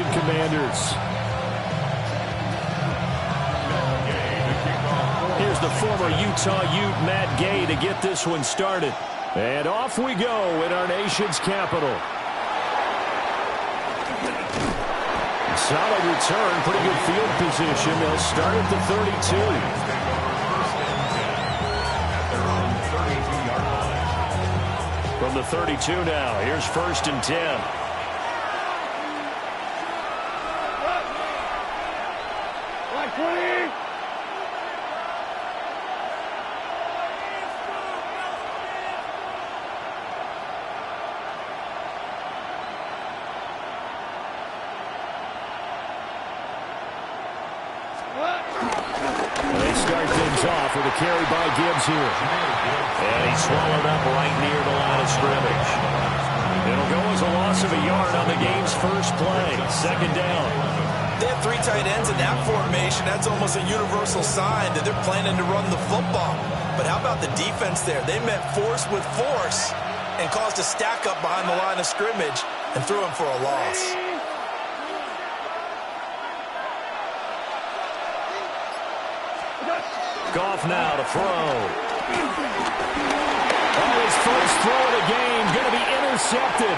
Commanders. Here's the former Utah Ute, Matt Gay, to get this one started. And off we go in our nation's capital. Solid return, pretty good field position. They'll start at the 32. From the 32 now, here's 1st and 10. They start things off with a carry by Gibbs here. And he's swallowed up right near the line of scrimmage. It'll go as a loss of a yard on the game's first play. 2nd down. They have 3 tight ends in that formation. That's almost a universal sign that they're planning to run the football. But how about the defense there? They met force with force and caused a stack up behind the line of scrimmage and threw him for a loss. Goff now to throw. Oh, his first throw of the game going to be intercepted.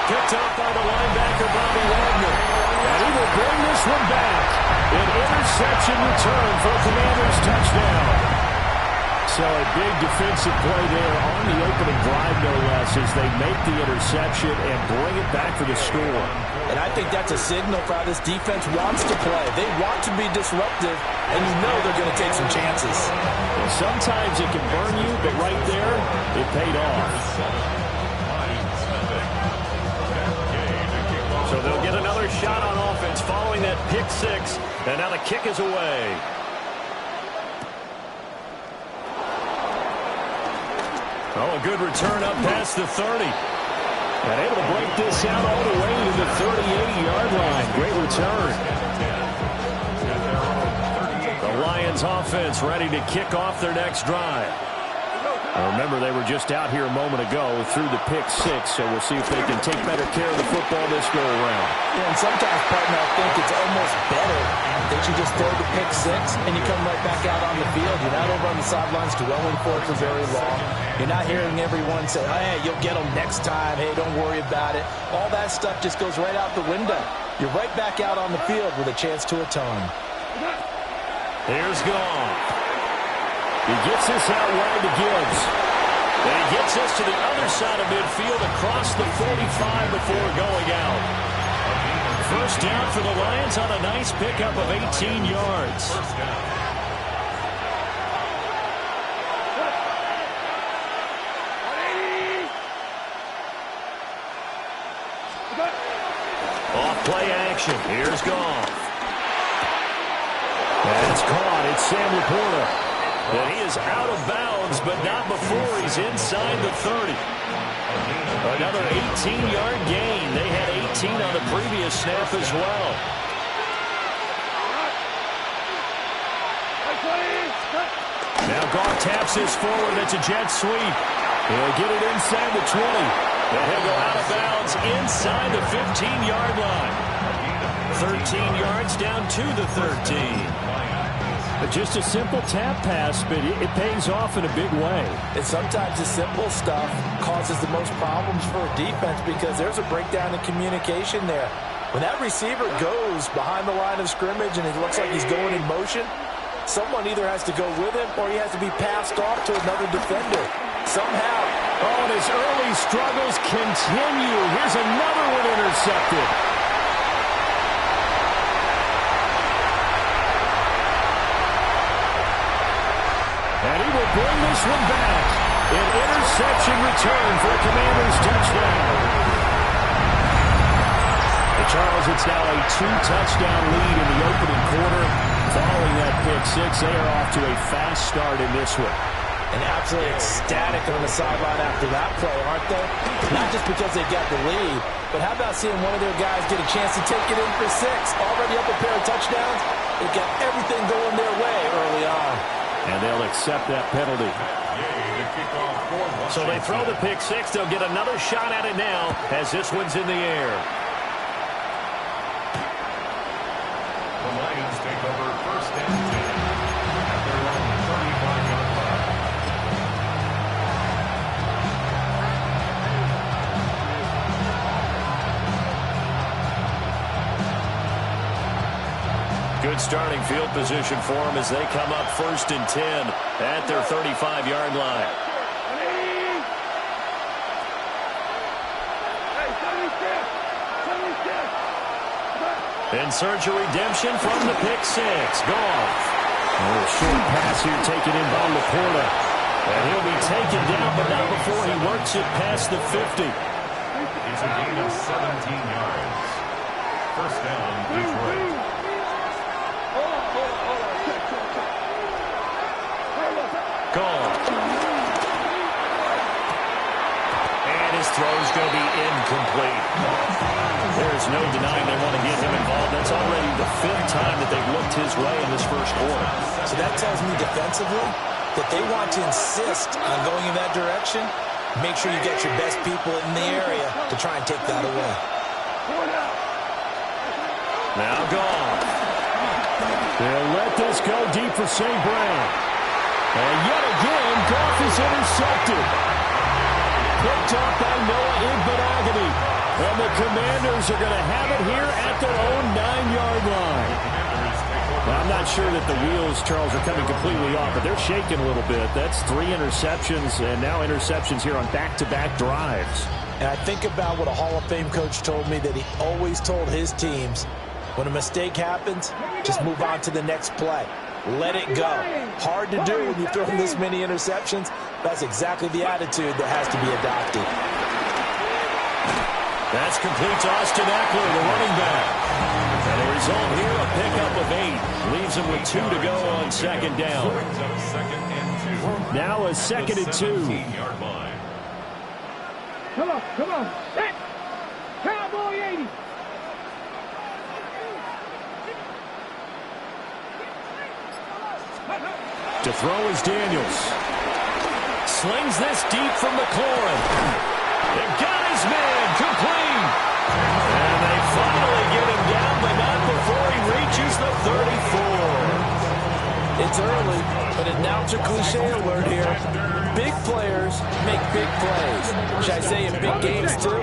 Picked up by the linebacker, Bobby Wagner. And he will bring this one back. An interception return for a Commanders touchdown. So a big defensive play there on the opening drive, no less, as they make the interception and bring it back for the score. And I think that's a signal for how this defense wants to play. They want to be disruptive, and you know they're going to take some chances. Well, sometimes it can burn you, but right there, it paid off. So they'll get another shot on offense following that pick 6, and now the kick is away. Oh, a good return up past the 30. And able to break this out all the way to the 38-yard line. Great return. The Lions offense ready to kick off their next drive. Remember, they were just out here a moment ago through the pick 6, so we'll see if they can take better care of the football this go-around. Yeah, and sometimes, partner, I think it's almost better that you just throw the pick 6 and you come right back out on the field. You're not over on the sidelines dwelling for it for very long. You're not hearing everyone say, oh, hey, you'll get them next time. Hey, don't worry about it. All that stuff just goes right out the window. You're right back out on the field with a chance to atone. Here's Goff. He gets this out wide to Gibbs. And he gets this to the other side of midfield across the 45 before going out. First down for the Lions on a nice pickup of 18 yards. Off play action. Here's Goff. And it's caught. It's Sam Laporta. And he is out of bounds, but not before he's inside the 30. Another 18-yard gain. They had 18 on the previous snap as well. Now Goff taps this forward. It's a jet sweep. He'll get it inside the 20. And he'll go out of bounds inside the 15-yard line. 13 yards down to the 13. Just a simple tap pass, but it pays off in a big way. And sometimes the simple stuff causes the most problems for a defense because there's a breakdown in communication there. When that receiver goes behind the line of scrimmage and it looks like he's going in motion, someone either has to go with him or he has to be passed off to another defender. Somehow. Oh, and his early struggles continue. Here's another one intercepted. And he will bring this one back. An interception return for a Commanders touchdown. The Charles, it's now a 2-touchdown lead in the opening quarter. Following that pick 6, they are off to a fast start in this one. And absolutely ecstatic on the sideline after that play, aren't they? Not just because they got the lead, but how about seeing one of their guys get a chance to take it in for 6? Already up a pair of touchdowns. They got everything going their way early on. And they'll accept that penalty. So they throw the pick 6. They'll get another shot at it now as this one's in the air. Browns take over 1st and 10 at their own 35-yard line. Good starting field position for them as they come up 1st and 10 at their 35-yard line. In search of redemption from the pick six. Gone. A little short pass here taken in by Laporta. And he'll be taken down, but not before he works it past the 50. It's a gain of 17 yards. 1st down, Detroit. Gone. And his throw's going to be incomplete. There's no denying they want to get him involved. That's already the 5th time that they've looked his way in this first quarter. So that tells me defensively that they want to insist on going in that direction. Make sure you get your best people in the area to try and take that away. Now gone. They'll let this go deep for St. Brown. And yet again, Goff is intercepted. Picked off by Noah Igbenogany. And the Commanders are going to have it here at their own 9-yard line. Well, I'm not sure that the wheels, Charles, are coming completely off, but they're shaking a little bit. That's 3 interceptions, and now interceptions here on back-to-back drives. And I think about what a Hall of Fame coach told me, that he always told his teams, when a mistake happens, just move on to the next play. Let it go. Hard to do when you throw this many interceptions. That's exactly the attitude that has to be adopted. That's complete to Austin Eckler, the running back. And the result here, a pickup of 8. Leaves him with 2 to go on 2nd down. Now a 2nd and 2. Come on. Set. Cowboy 80. To throw is Daniels. Slings this deep from McLaurin. They got his man complete. And they finally get him down, but not before he reaches the 34. It's early, but announcer cliche alert here. Big players make big plays. Should I say in big games too?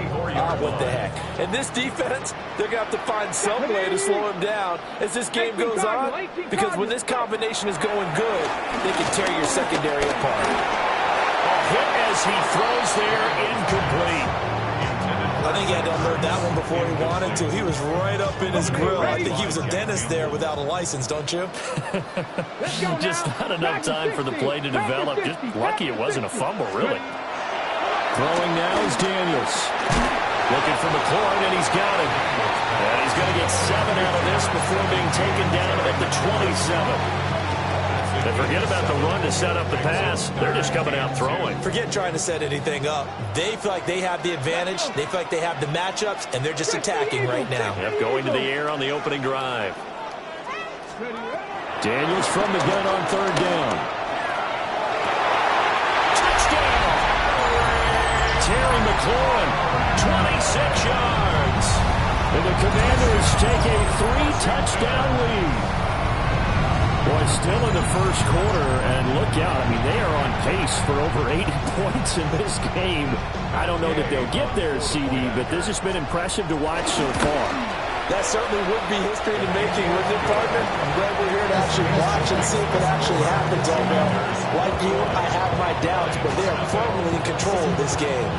What the heck. And this defense, they're going to have to find some way to slow him down as this game goes on, because when this combination is going good, they can tear your secondary apart. A hit as he throws there, incomplete. I think he had to unload that one before he wanted to. He was right up in his grill. I think he was a dentist there without a license, don't you? Just not enough time for the play to develop. Just lucky it wasn't a fumble, really. Throwing now is Daniels. Looking for McLaurin, and he's got him. And he's going to get 7 out of this before being taken down at the 27. And forget about the run to set up the pass. They're just coming out throwing. Forget trying to set anything up. They feel like they have the advantage. They feel like they have the matchups, and they're just attacking right now. Yep, going to the air on the opening drive. Daniels from the gun on 3rd down. Touchdown! Terry McLaurin, 26 yards. And the Commanders take a 3-touchdown lead. Boy, still in the first quarter, and look out. I mean, they are on pace for over 80 points in this game. I don't know that they'll get there, CD, but this has been impressive to watch so far. That certainly would be history in the making, wouldn't it, partner? I'm glad we're here to actually watch and see if it actually happens, although, like you, I have my doubts, but they are firmly in control of this game.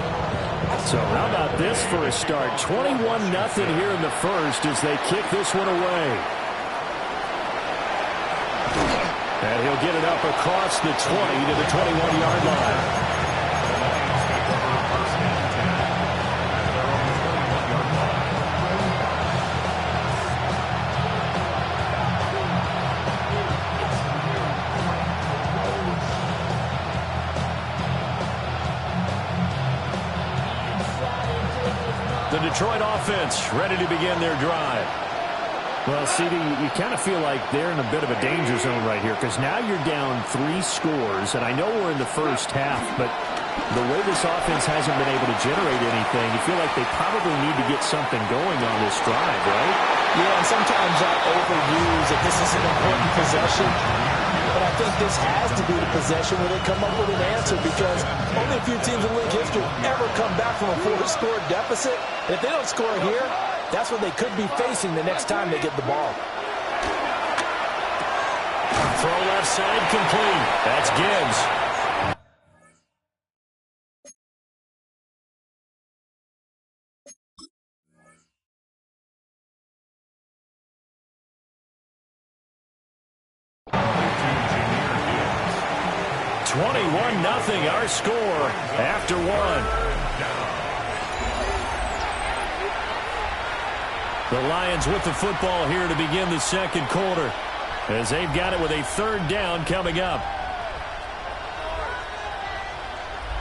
So how about this for a start? 21-0 here in the first as they kick this one away. And he'll get it up across the 20 to the 21-yard line. The Detroit offense ready to begin their drive. Well, CD, you kind of feel like they're in a bit of a danger zone right here because now you're down 3 scores, and I know we're in the first half, but the way this offense hasn't been able to generate anything, you feel like they probably need to get something going on this drive, right? Yeah, and sometimes I overuse that this is an important possession. But I think this has to be the possession where they come up with an answer, because only a few teams in league history ever come back from a 4-score deficit. And if they don't score here, that's what they could be facing the next time they get the ball. Throw left side complete. That's Gibbs. Nothing, our score after one. The Lions with the football here to begin the second quarter, as they've got it with a third down coming up.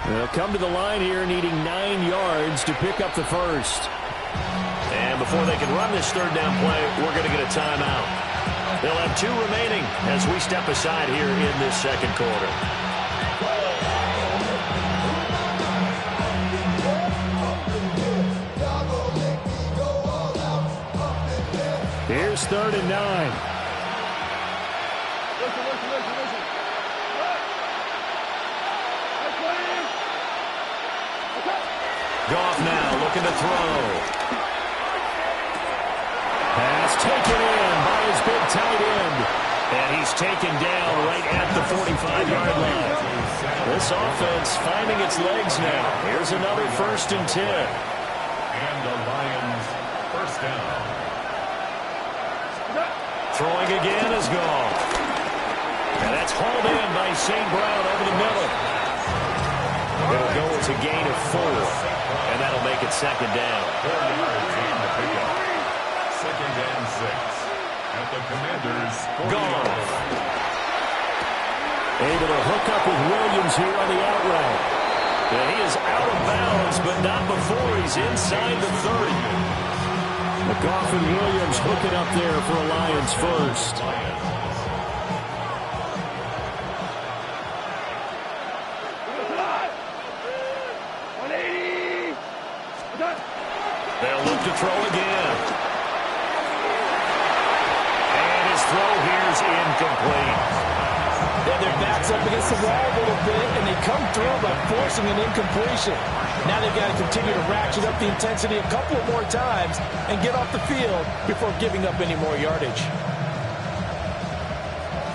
They'll come to the line here needing 9 yards to pick up the first. And before they can run this third down play, we're going to get a timeout. They'll have 2 remaining as we step aside here in this second quarter. Here's 3rd and 9. Listen. Goff now looking to throw. Pass taken in by his big tight end. And he's taken down right at the 45-yard line. This offense finding its legs now. Here's another 1st and 10. And the Lions first down. Throwing again is gone. And that's hauled in by St. Brown over the middle. It'll go as a gain of 4. And that'll make it 2nd down. 4 yards on the pickup. 2nd and 6. At the Commanders' 40-yard line. Able to hook up with Williams here on the out route. And he is out of bounds, but not before he's inside the 30. Goff and Williams hooking up there for a Lions first. They'll look to throw again. And his throw here is incomplete. Yeah, their back's up against the wall a little bit, and they come through by forcing an incompletion. Now they've got to continue to ratchet up the intensity a couple of more times and get off the field before giving up any more yardage.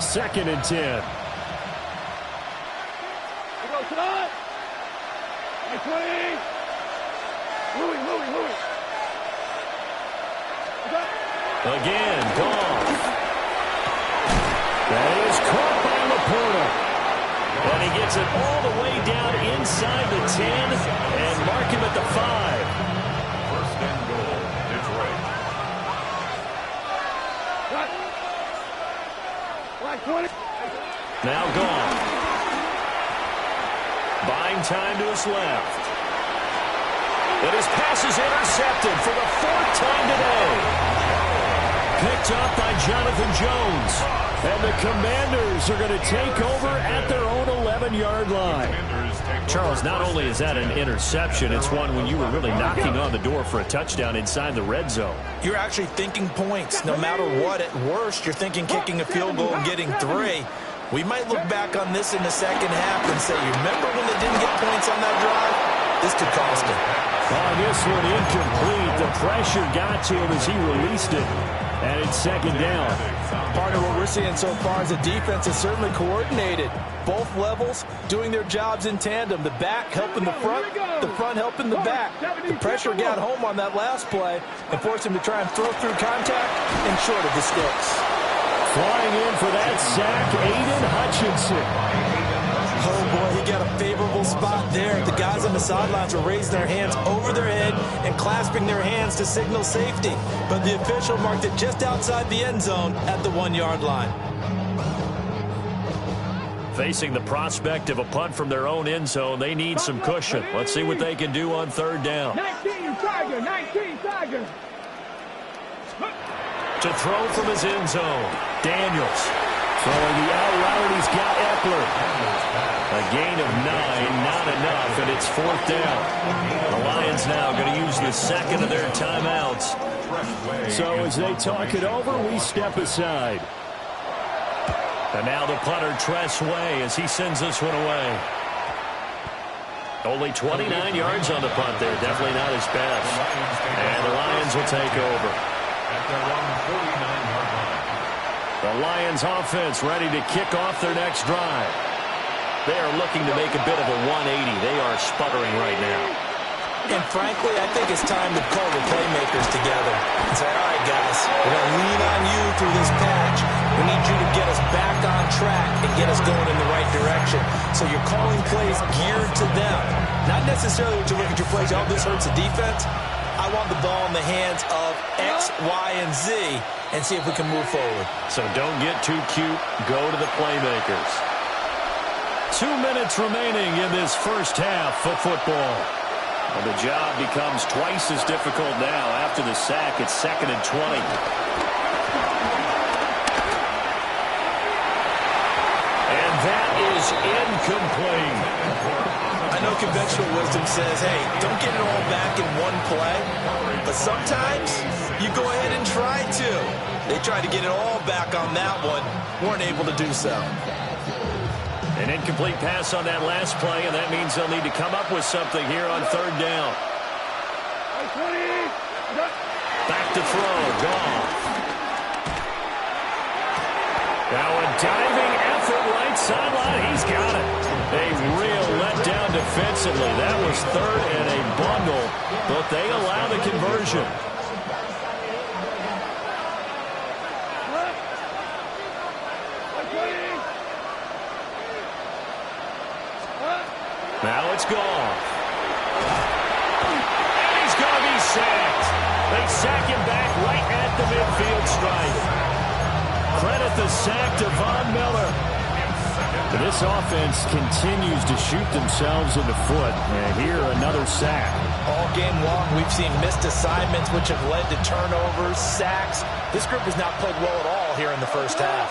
2nd and 10. Again, Goff. That is caught by Laporta. And he gets it all the way down inside the 10 and mark him at the 5. 1st and goal, Detroit. Now Goff. Buying time to his left. And his pass is intercepted for the 4th time today. Picked up by Jonathan Jones. And the Commanders are going to take over at their own 11-yard line. Charles, not only is that an interception, it's one when you were really knocking on the door for a touchdown inside the red zone. You're actually thinking points. No matter what, at worst, you're thinking kicking a field goal and getting 3. We might look back on this in the second half and say, you remember when they didn't get points on that drive? This could cost him. On this one, incomplete. The pressure got to him as he released it. And it's 2nd down. Part of what we're seeing so far is the defense is certainly coordinated. Both levels doing their jobs in tandem. The back helping the front helping the back. The pressure got home on that last play and forced him to try and throw through contact and short of the sticks. Flying in for that sack, Aiden Hutchinson. Oh, boy, he got a favorable spot there. The guys on the sidelines were raising their hands over their head and clasping their hands to signal safety. But the official marked it just outside the end zone at the 1-yard line. Facing the prospect of a punt from their own end zone, they need some cushion. Let's see what they can do on 3rd down. 19 Tiger. To throw from his end zone, Daniels. Throwing the out route, he's got Eckler. A gain of 9, not enough, and it's 4th down. The Lions now going to use the 2nd of their timeouts So as they talk it over, we step aside. And now the punter, Tressway, as he sends this one away. Only 29 yards on the punt there. Definitely not his best. And the Lions will take over. At their own 49-yard line. The Lions offense ready to kick off their next drive. They are looking to make a bit of a 180. They are sputtering right now. And frankly, I think it's time to pull the playmakers together and say, all right, guys, we're going to lean on you through this patch. We need you to get us back on track and get us going in the right direction. So you're calling plays geared to them. Not necessarily when you look at your plays, oh, this hurts the defense. I want the ball in the hands of X, Y, and Z and see if we can move forward. So don't get too cute. Go to the playmakers. 2 minutes remaining in this first half of football. Well, the job becomes twice as difficult now. After the sack, it's 2nd and 20. And that is incomplete. I know conventional wisdom says, hey, don't get it all back in one play. But sometimes you go ahead and try to. They tried to get it all back on that one. Weren't able to do so. An incomplete pass on that last play, and that means they'll need to come up with something here on 3rd down. Back to throw, Goff. Now a diving effort right sideline. He's got it. A real letdown defensively. That was 3rd and a bundle, but they allow the conversion. Now it's Goff. And he's going to be sacked. They sack him back right at the midfield stripe. Credit the sack to Von Miller. But this offense continues to shoot themselves in the foot. And here, another sack. All game long, we've seen missed assignments, which have led to turnovers, sacks. This group has not played well at all here in the first half.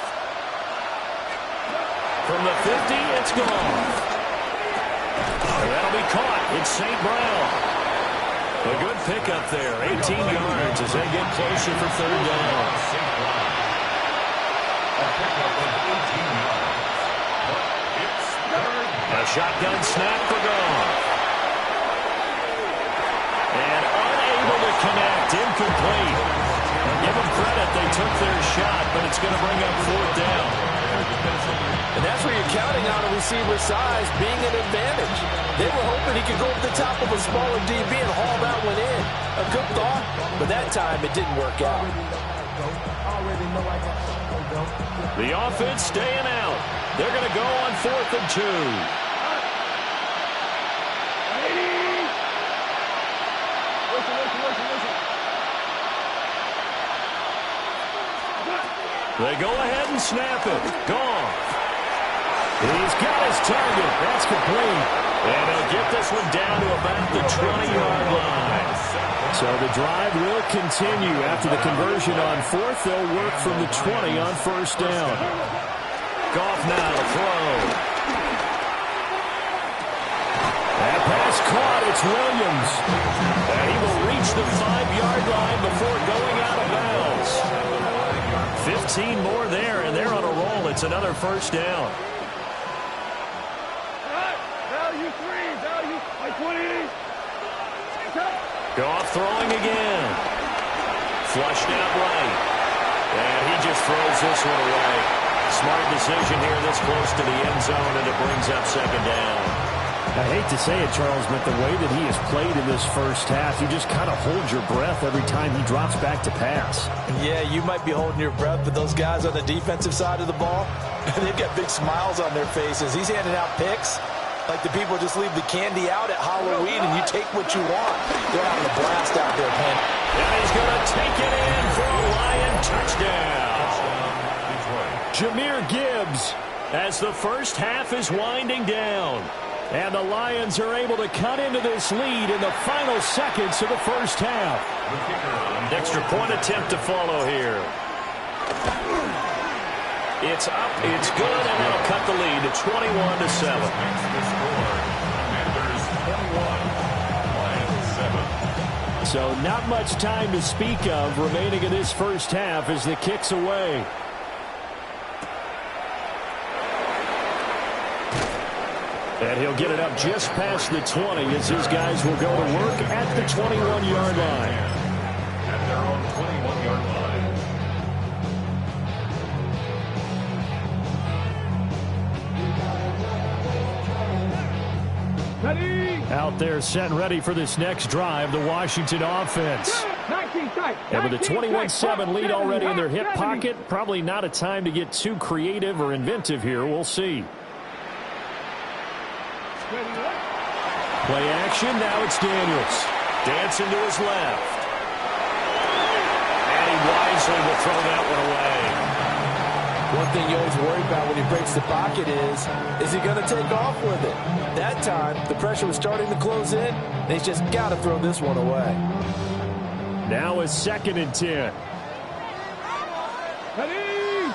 From the 50, it's Goff. And that'll be caught. It's St. Brown. A good pickup there. 18 yards as they get closer for 3rd down. St. Brown. A pickup of 18 yards. But it's 3rd. A shotgun snap for Goff. And unable to connect. Incomplete. Give them credit. They took their shot, but it's going to bring up 4th down. And that's where you're counting on a receiver's size being an advantage. They were hoping he could go over the top of a smaller DB and haul that one in. A good thought, but that time it didn't work out. The offense staying out. They're going to go on 4th and 2. They go ahead and snap it. Goff. He's got his target. That's complete. And he'll get this one down to about the 20-yard line. So the drive will continue. After the conversion on 4th, they'll work from the 20 on 1st down. Goff now to throw. That pass caught. It's Williams. And he will reach the 5-yard line before going out of bounds. 15 more there, and they're on a roll. It's another 1st down. Value 3, value 20. Goff throwing again. Flushed out right. And he just throws this one away. Smart decision here this close to the end zone, and it brings up 2nd down. I hate to say it, Charles, but the way that he has played in this first half, you just kind of hold your breath every time he drops back to pass. Yeah, you might be holding your breath, but those guys on the defensive side of the ball, they've got big smiles on their faces. He's handing out picks like the people just leave the candy out at Halloween and you take what you want. They're having a blast out there, Penn. And he's going to take it in for a Lion touchdown. Jahmyr Gibbs as the first half is winding down. And the Lions are able to cut into this lead in the final seconds of the first half. Extra point attempt to follow here. It's up, it's good, and that'll cut the lead to 21-7. So not much time to speak of remaining in this first half as the kick's away. And he'll get it up just past the 20 as his guys will go to work at the 21-yard line. At their own 21-yard line. Ready. Out there set and ready for this next drive, the Washington offense. 19 tight. And with a 21-7 lead already in their hip pocket, probably not a time to get too creative or inventive here. We'll see. Play action, now it's Daniels. Dancing to his left. And he wisely will throw that one away. One thing you always worry about when he breaks the pocket is he going to take off with it? That time, the pressure was starting to close in, and he's just got to throw this one away. Now a 2nd and 10. Ready.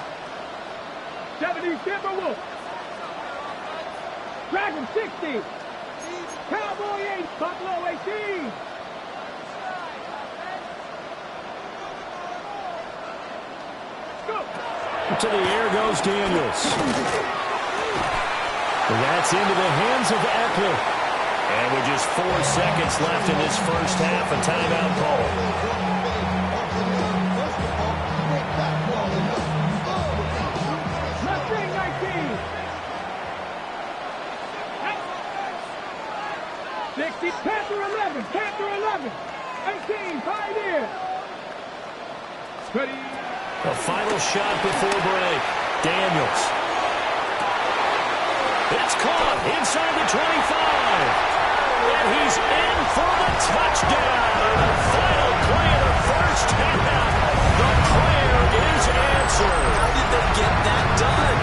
70 Timberwolves. Dragon 60. Cowboy 8, Buffalo 18. Go. To the air goes Daniels. That's into the hands of Eckler. And with just 4 seconds left in this first half, a timeout call. Left wing 19. 60, Panther 11, Panther 11, 18, Pioneer. Ready. A final shot before break. Daniels. It's caught inside the 25. And he's in for the touchdown. The final play of the first half. The prayer is answered. How did they get that done?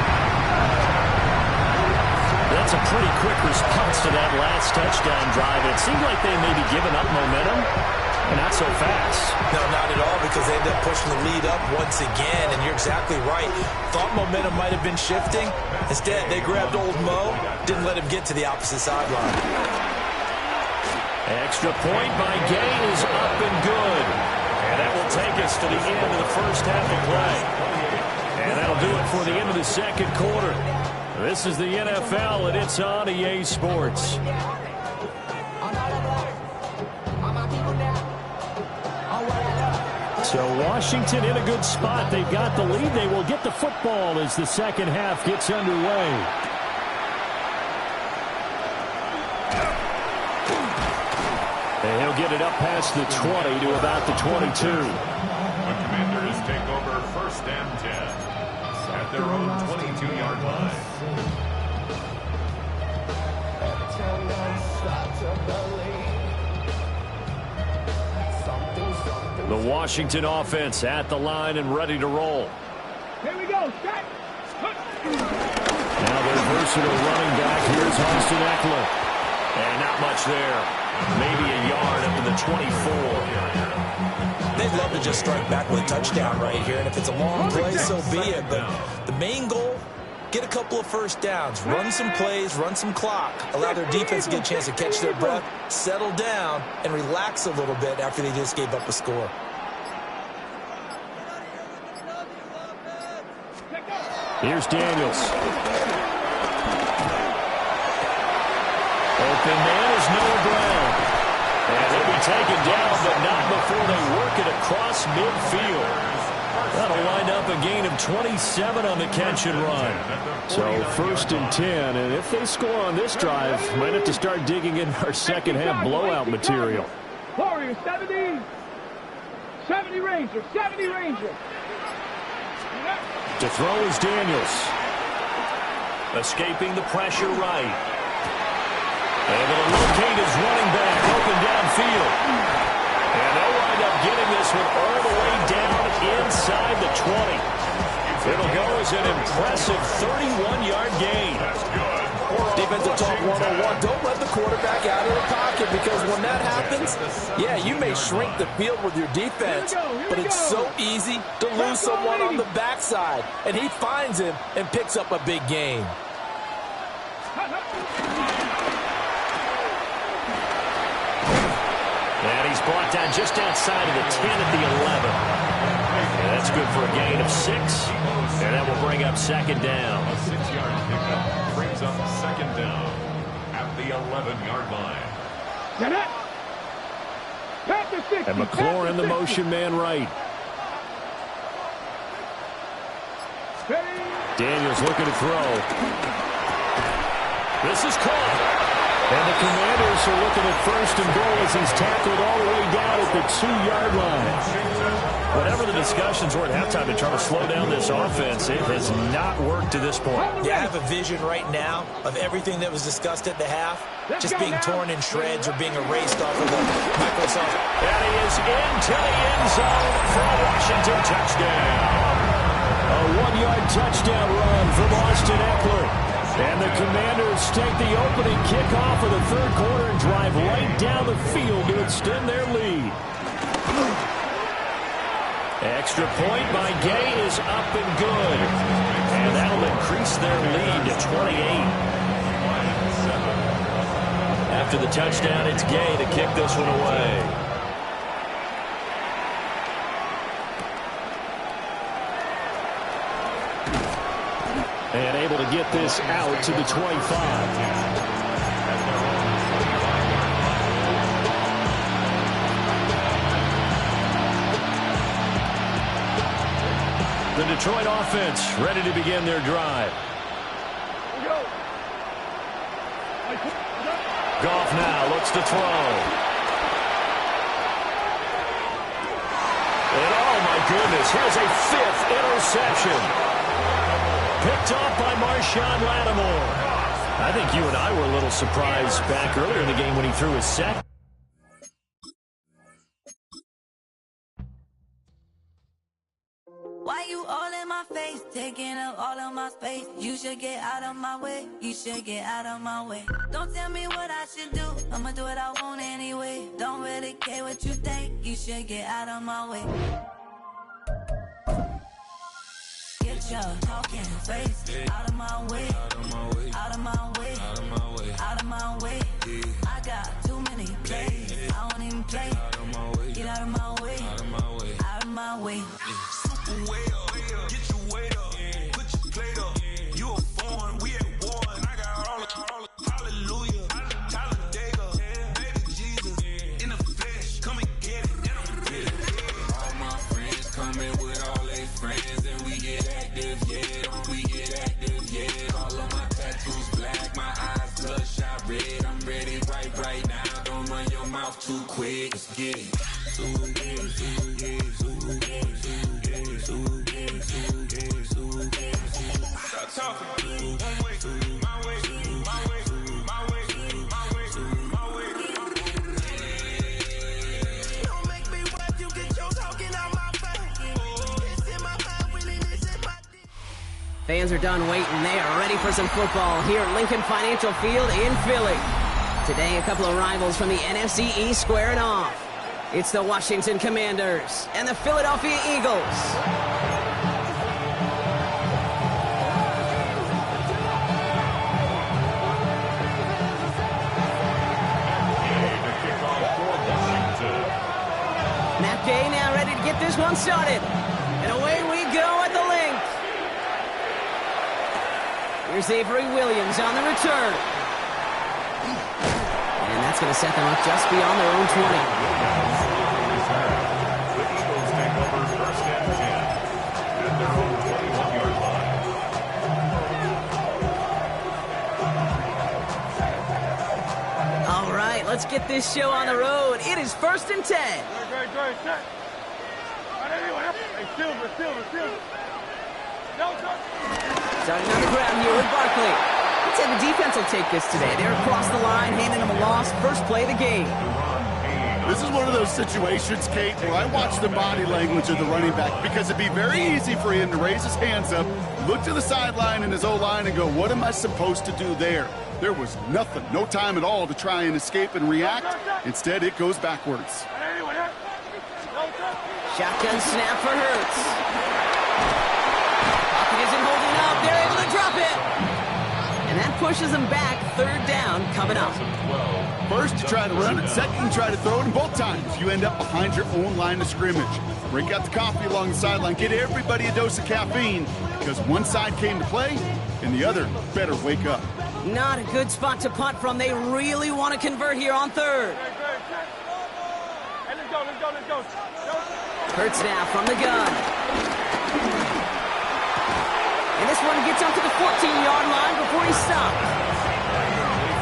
That's a pretty quick response to that last touchdown drive. It seemed like they may be giving up momentum, and not so fast. No, not at all, because they ended up pushing the lead up once again, and you're exactly right. Thought momentum might have been shifting. Instead, they grabbed old Mo, didn't let him get to the opposite sideline. Extra point by Gay is up and good. And that will take us to the end of the first half of play. And that'll do it for the end of the second quarter. This is the NFL, and it's on EA Sports. So Washington in a good spot. They've got the lead. They will get the football as the second half gets underway. And he'll get it up past the 20 to about the 22. The Commanders take over 1st and 10 at their own 22-yard line. The Washington offense at the line and ready to roll. Here we go. Set. Now their versatile running back. Here's Austin Eckler. And not much there. Maybe a yard up to the 24. They'd love to just strike back with a touchdown right here, and if it's a long play, so be it. But the main goal, get a couple of first downs, run some plays, run some clock, allow their defense to get a chance to catch their breath, settle down, and relax a little bit after they just gave up a score. Here's Daniels. Open man is Noah Brown. And they'll be taken down, but not before they work it across midfield. That'll wind up a gain of 27 on the catch and run. So 1st and 10, and if they score on this drive, might have to start digging in our second half blowout material. Warriors 70. 70 Rangers. 70 Rangers. To throw is Daniels. Escaping the pressure right. Able to locate his running back open downfield. And they'll wind up getting this one all the way down inside the 20. It'll go as an impressive 31-yard gain. Defensive talk 101. Don't let the quarterback out of the pocket, because when that happens, yeah, you may shrink the field with your defense, but it's so easy to lose someone on the backside. And he finds him and picks up a big gain. And he's brought down just outside of the 10 at the 11. And that's good for a gain of 6. And that will bring up second down. A 6-yard pickup brings up second down at the 11-yard line. Get it. Pass the 60. And McLaurin in the motion man right. Daniels looking to throw. This is caught. And the Commanders are looking at first and goal as he's tackled all the way down at the 2-yard line. Whatever the discussions were at halftime to try to slow down this offense, it has not worked to this point. Yeah, I have a vision right now of everything that was discussed at the half just being torn in shreds or being erased off of the Microsoft. And he is into the end zone for a Washington touchdown. A 1-yard touchdown run from Austin Eckler. And the Commanders take the opening kickoff of the third quarter and drive right down the field to extend their lead. Extra point by Gay is up and good. And that'll increase their lead to 28. After the touchdown, it's Gay to kick this one away. And able to get this out to the 25. The Detroit offense ready to begin their drive. Goff now looks to throw. And oh my goodness, here's a 5th interception. Picked off by Marshawn Lattimore. I think you and I were a little surprised back earlier in the game when he threw his second. Why you all in my face, taking up all of my space? You should get out of my way. You should get out of my way. Don't tell me what I should do. I'ma do what I want anyway. Don't really care what you think. You should get out of my way. Get your talking face out of my way. Out of my way. Out of my way. Out of my way. Out of my way. I got too many plays. I don't even play. Out of my way. Get out of my way. Out of my way. Out of my way. Way up, get your weight up, put your plate up. You a foreign, we at war, and I got all the hallelujah, Talladega, baby Jesus, in the flesh, come and get it, and I'm with it. All my friends coming with all their friends, and we get active, yeah, we get active, yeah. All of my tattoos black, my eyes bloodshot red. I'm ready right now. Don't run your mouth too quick. Let's get it. Fans are done waiting. They are ready for some football here at Lincoln Financial Field in Philly. Today, a couple of rivals from the NFC East squaring off. It's the Washington Commanders and the Philadelphia Eagles. Matt Gay now ready to get this one started. And away we go at the link. Here's Avery Williams on the return. And that's going to set them up just beyond their own 20. All right, let's get this show on the road. It is 1st and 10. Great, set. Hey, Silver. Starting on the ground here with Barkley. Let's say the defense will take this today. They're across the line, handing them a loss. First play of the game. This is one of those situations, Kate, where I watch the body language of the running back because it'd be very easy for him to raise his hands up, look to the sideline and his O-line and go, what am I supposed to do there? There was nothing, no time at all to try and escape and react. Instead, it goes backwards. Shotgun snap for Hurts. Pocket isn't holding up. They're able to drop it. And that pushes them back. Third down coming up. First, you try to run it. Second, you try to throw it. And both times, you end up behind your own line of scrimmage. Break out the coffee along the sideline. Get everybody a dose of caffeine because one side came to play and the other better wake up. Not a good spot to punt from. They really want to convert here on third. Let's go. Hurts now from the gun. And this one gets up to the 14-yard line before he's stopped.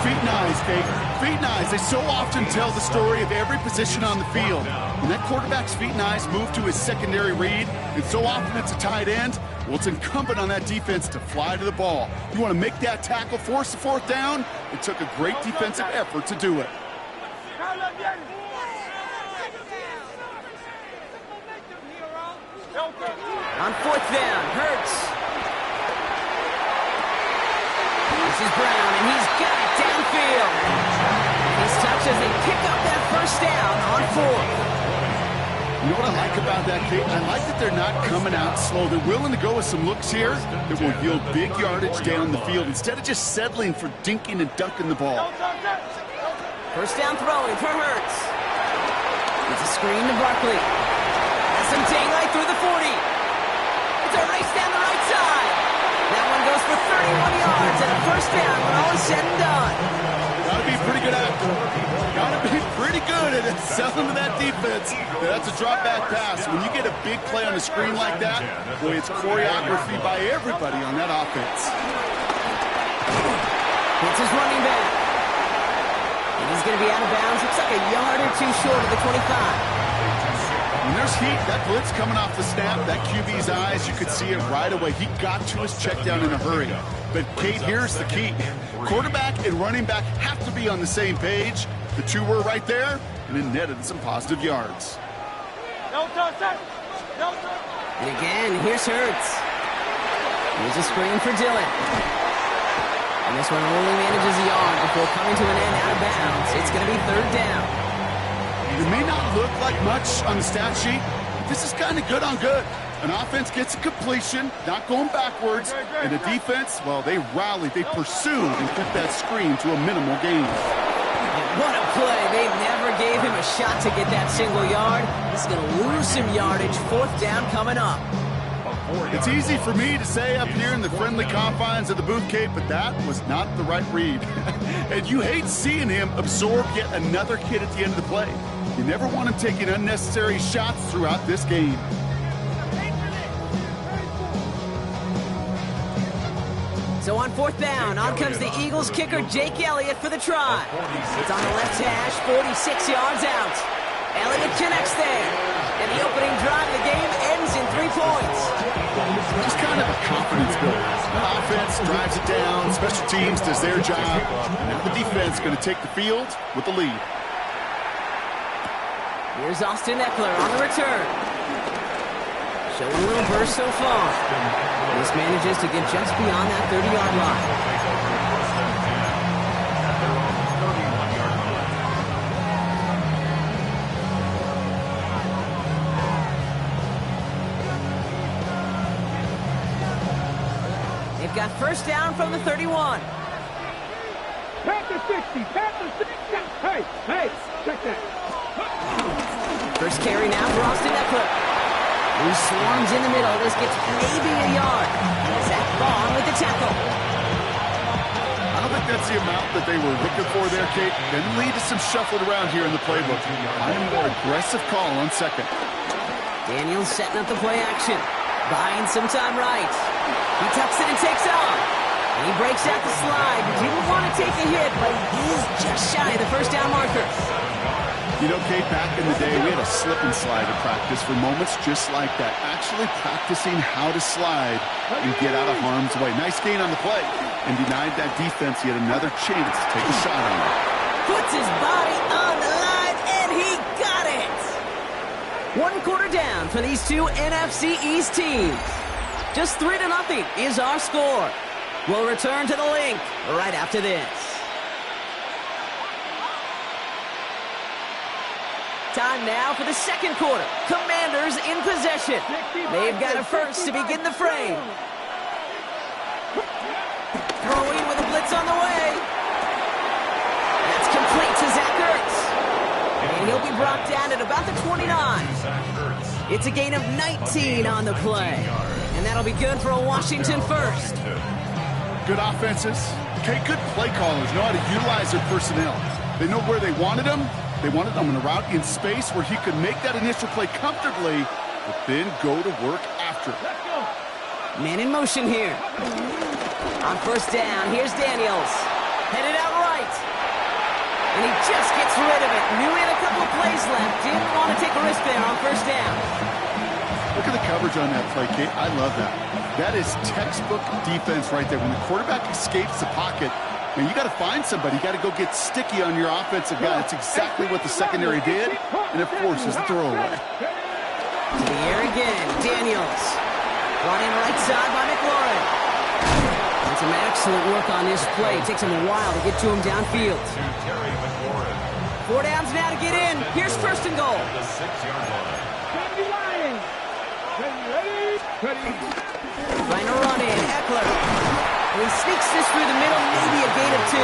Feet and eyes, Kate. Feet and eyes. They so often tell the story of every position on the field. When that quarterback's feet and eyes move to his secondary read, and so often it's a tight end, well, it's incumbent on that defense to fly to the ball. You want to make that tackle, force the fourth down? It took a great defensive effort to do it. On fourth down, Hurts. This is Brown, and he's got it downfield. He's touched as they pick up that first down on fourth. You know what I like about that, Kate? I like that they're not coming out slow. They're willing to go with some looks here that will yield big yardage down the field instead of just settling for dinking and dunking the ball. First down throwing for Hurts. It's a screen to Barkley. Has some daylight through the 40. It's a race down the right side. That one goes for 31 yards and a first down when all is said and done. Gotta be pretty good at it. Gotta be pretty good at it. Selling to that defense. That's a drop back pass. When you get a big play on a screen like that, boy, it's choreography by everybody on that offense. It's his running back. And he's going to be out of bounds. Looks like a yard or two short of the 25. When there's heat, that blitz coming off the snap, that QB's eyes, you could see it right away. He got to his check down in a hurry. But, Kate, here's the key. Quarterback and running back have to be on the same page. The two were right there, and it netted some positive yards. And again, here's Hurts. Here's a screen for Dillon. And this one only manages a yard before coming to an end out of bounds. It's going to be third down. It may not look like much on the stat sheet, but this is kind of good on good. An offense gets a completion, not going backwards, and the defense, well, they rallied, they pursued, and kept that screen to a minimal gain. What a play. They never gave him a shot to get that single yard. He's going to lose some yardage. Fourth down coming up. It's easy for me to say up here in the friendly confines of the booth, Kate, but that was not the right read. And you hate seeing him absorb yet another hit at the end of the play. You never want him taking unnecessary shots throughout this game. So on fourth down, on comes the Eagles kicker, Jake Elliott, for the try. It's on the left hash, 46 yards out. Elliott connects there. And the opening drive of the game ends in 3 points. Just kind of a confidence builder. The offense drives it down, special teams does their job. Now the defense going to take the field with the lead. Here's Austin Eckler on the return. Showing a little burst so far. This manages to get just beyond that 30-yard line. They've got first down from the 31. Panther 60, Panther 60. Hey, check that. First carry now for Austin Eckler. Who swarms in the middle. This gets maybe a yard. Zach Vaughn with the tackle. I don't think that's the amount that they were looking for there, Kate. Then lead to some shuffled around here in the playbook. Find a more aggressive call on second. Daniels setting up the play action. Buying some time right. He tucks it and takes off. And he breaks out the slide. Didn't want to take a hit, but he is just shy of the first down marker. You know, Kate, back in the day, we had a slip and slide in practice for moments just like that. Actually practicing how to slide and get out of harm's way. Nice gain on the play and denied that defense yet another chance to take a shot on it. Puts his body on the line, and he got it. 1 quarter down for these two NFC East teams. Just 3-0 is our score. We'll return to the link right after this. Time now for the second quarter. Commanders in possession. They've got a first to begin the frame. Throwing with a blitz on the way. And he'll be brought down at about the 29. It's a gain of 19 on the play. And that'll be good for a Washington first. Good offenses. Okay, good play callers know how to utilize their personnel. They know where they wanted him. They wanted him in a route in space where he could make that initial play comfortably, but then go to work after it. Man in motion here. On first down, here's Daniels. Headed out right. And he just gets rid of it. Knew he had a couple of plays left. Didn't want to take a risk there on first down. Look at the coverage on that play, Kate. I love that. That is textbook defense right there. When the quarterback escapes the pocket, man, you got to find somebody. You got to go get sticky on your offensive guy. That's exactly what the secondary did, and it forces the throwaway. To the air again, Daniels. Brought in right side by McLaurin. And some excellent work on this play. It takes him a while to get to him downfield. 4 downs now to get in. Here's first and goal. Trying to run in, Eckler. And he sneaks this through the middle, maybe a gain of 2.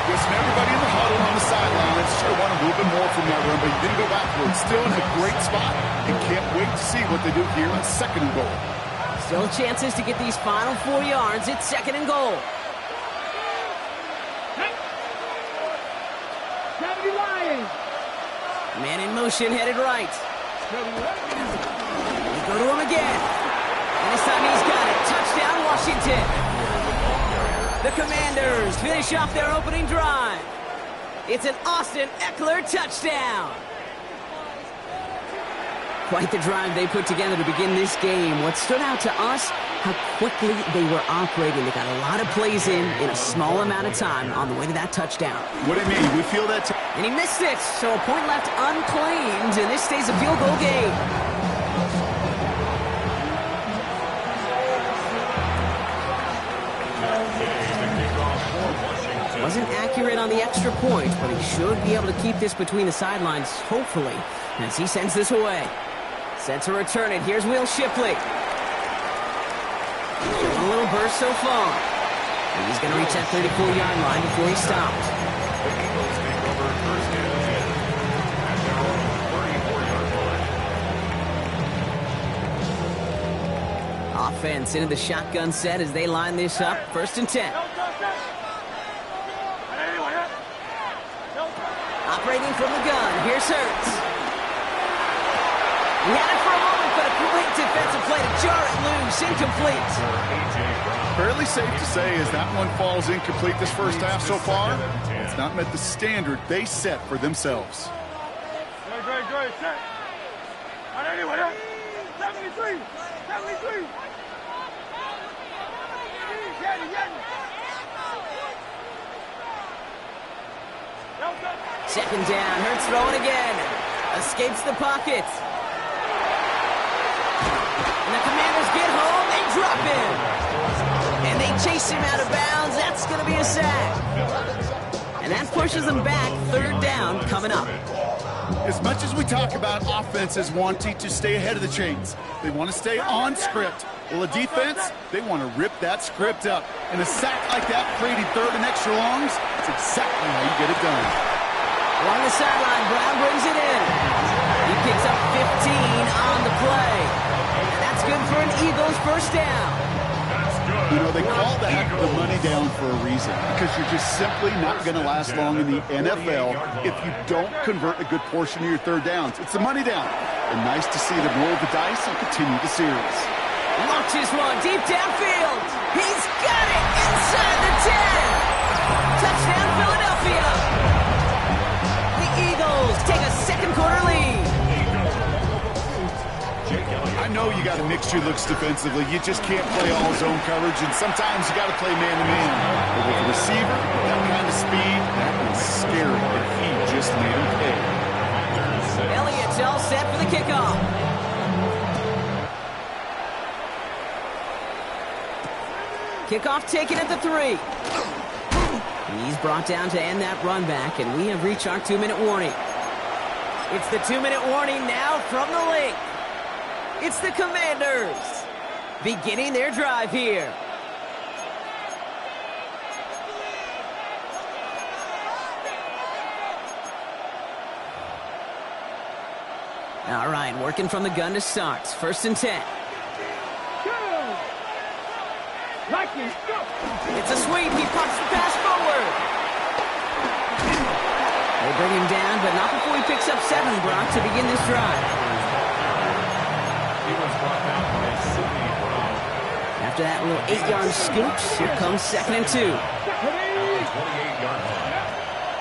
Listen, everybody in the huddle on the sidelines should have wanted a little bit more from that run, but he didn't go backwards. Still in a great spot, and can't wait to see what they do here on second and goal. Still chances to get these final 4 yards. It's second and goal. Man in motion, headed right. They go to him again. And this time he's got it. Touchdown, Washington. The Commanders finish off their opening drive. It's an Austin Eckler touchdown. Quite the drive they put together to begin this game. What stood out to us, how quickly they were operating. They got a lot of plays in a small amount of time on the way to that touchdown. What do you mean? We feel that... And he missed it, so a point left unclaimed, and this stays a field goal game. Wasn't accurate on the extra point, but he should be able to keep this between the sidelines, hopefully, as he sends this away. Set to return it. Here's Will Shipley. Showing a little burst so far. And he's going to reach that 34-yard line before he stops. Offense into the shotgun set as they line this up. First and 10. Operating from the gun. Here's Hurts. He had it for a moment, but a great defensive play to jar it loose. Incomplete. Fairly safe to say as that one falls incomplete this first half so far, it's not met the standard they set for themselves. Great. 73. Second down. Hurts throwing again. Escapes the pocket. And the Commanders get home. They drop him. And they chase him out of bounds. That's going to be a sack. And that pushes them back. Third down coming up. As much as we talk about offenses wanting to stay ahead of the chains, they want to stay on script. Well, a defense, they want to rip that script up. And a sack like that, creating third and extra longs, it's exactly how you get it done. Along the sideline, Brown brings it in. He picks up 15 on the play. And that's good for an Eagles first down. You know, they call that the money down for a reason, because you're just simply not going to last long in the NFL if you don't convert a good portion of your third downs. It's the money down. And nice to see them roll the dice and continue the series. Launches one deep downfield. He's got it inside the 10. Touchdown, Philadelphia. The Eagles take a second quarter lead. I know you got to mix your looks defensively. You just can't play all zone coverage, and sometimes you got to play man-to-man. But with a receiver, that kind of speed, that was scary, and he just made him pay. Elliott's all set for the kickoff. Kickoff taken at the 3. He's brought down to end that run back, and we have reached our 2-minute warning. It's the 2-minute warning now from the link. It's the Commanders beginning their drive here. All right, working from the gun to start. 1st and 10. It's a sweep. He pops the pass forward. They bring him down, but not before he picks up 7, Brock, to begin this drive. He was brought down by Sidney Brown. After that little 8-yard scoop, here comes 2nd and 2. 28-yard line.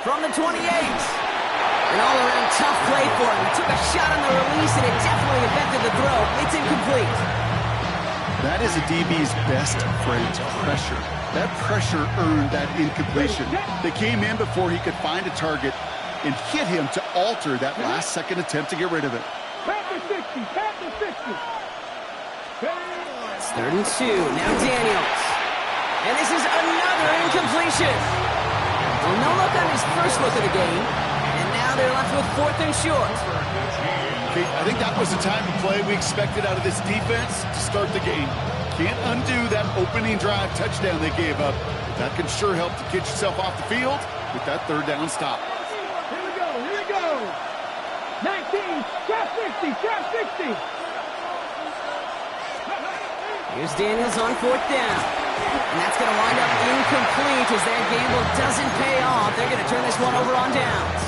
From the 28. An all-around tough play for him. He took a shot on the release, and it definitely affected the throw. It's incomplete. That is a DB's best friend, pressure. That pressure earned that incompletion. They came in before he could find a target and hit him to alter that last-second attempt to get rid of it. It's 3rd and 2. Now Daniels. And this is another incompletion. Well, no look on his first look of the game. And now they're left with 4th and short. Okay, I think that was the time of play we expected out of this defense to start the game. Can't undo that opening drive touchdown they gave up. That can sure help to get yourself off the field with that 3rd down stop. Here we go. 19, trap 60, trap 60. Here's Daniels on 4th down. And that's going to wind up incomplete as that gamble doesn't pay off. They're going to turn this one over on downs.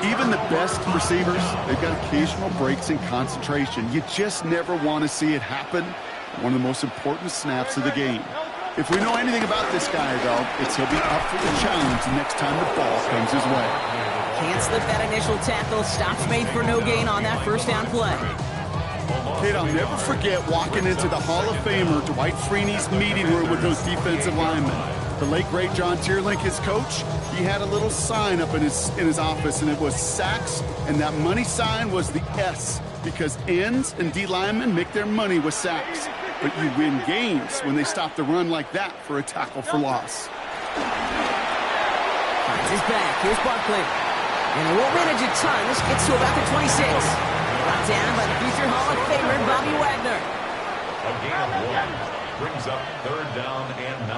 Even the best receivers, they've got occasional breaks in concentration. You just never want to see it happen. One of the most important snaps of the game. If we know anything about this guy, though, it's he'll be up for the challenge the next time the ball comes his way. Can't slip that initial tackle. Stops made for no gain on that 1st down play. Kid, I'll never forget walking into the Hall of Famer Dwight Freeney's meeting room with those defensive linemen. The late, great John Tierlink, his coach, he had a little sign up in his office, and it was sacks, and that money sign was the S, because ends and D linemen make their money with sacks. But you win games when they stop the run like that for a tackle for loss. Finds his back. Here's Barkley. And it won't manage a ton. This gets to about the 26. Brought down by the future Hall of Famer, Bobby Wagner. A gain of 1 brings up 3rd down and 9.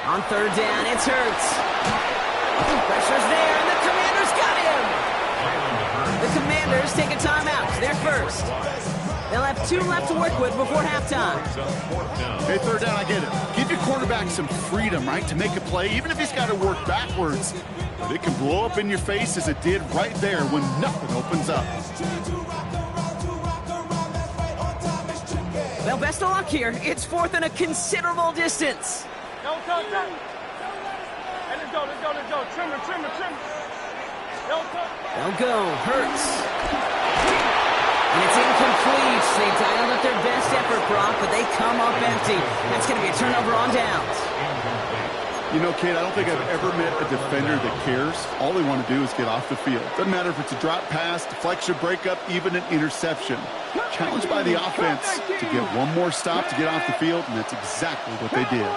On 3rd down, it's Hurts. Pressure's there, and the Commanders got him. The Commanders take a timeout. They're first. They'll have 2 left to work with before halftime. Hey, 3rd down, I get it. Give your quarterback some freedom, right, to make a play, even if he's got to work backwards. But it can blow up in your face as it did right there when nothing opens up. Well, best of luck here. It's 4th and a considerable distance. Let's go. Trimmer. They'll go. Hurts. And it's incomplete. They dialed up their best effort, Brock, but they come up empty. That's going to be a turnover on downs. You know, kid, I don't think I've ever met a defender that cares. All they want to do is get off the field. Doesn't matter if it's a drop pass, deflection, breakup, even an interception. Challenged by the offense to get one more stop to get off the field, and that's exactly what they did.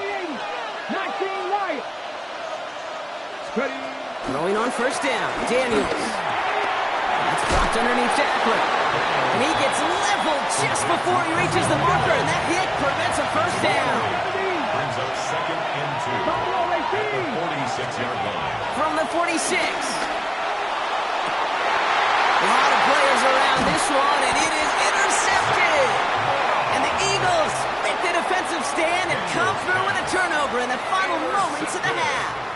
Throwing on 1st down, Daniels. That's blocked underneath Tackler. And he gets leveled just before he reaches the marker, and that hit prevents a 1st down. Brings up 2nd and 2 at the 46-yard line. From the 46. A lot of players around this one, and it is intercepted. And the Eagles make the defensive stand and come through with a turnover in the final moments of the half.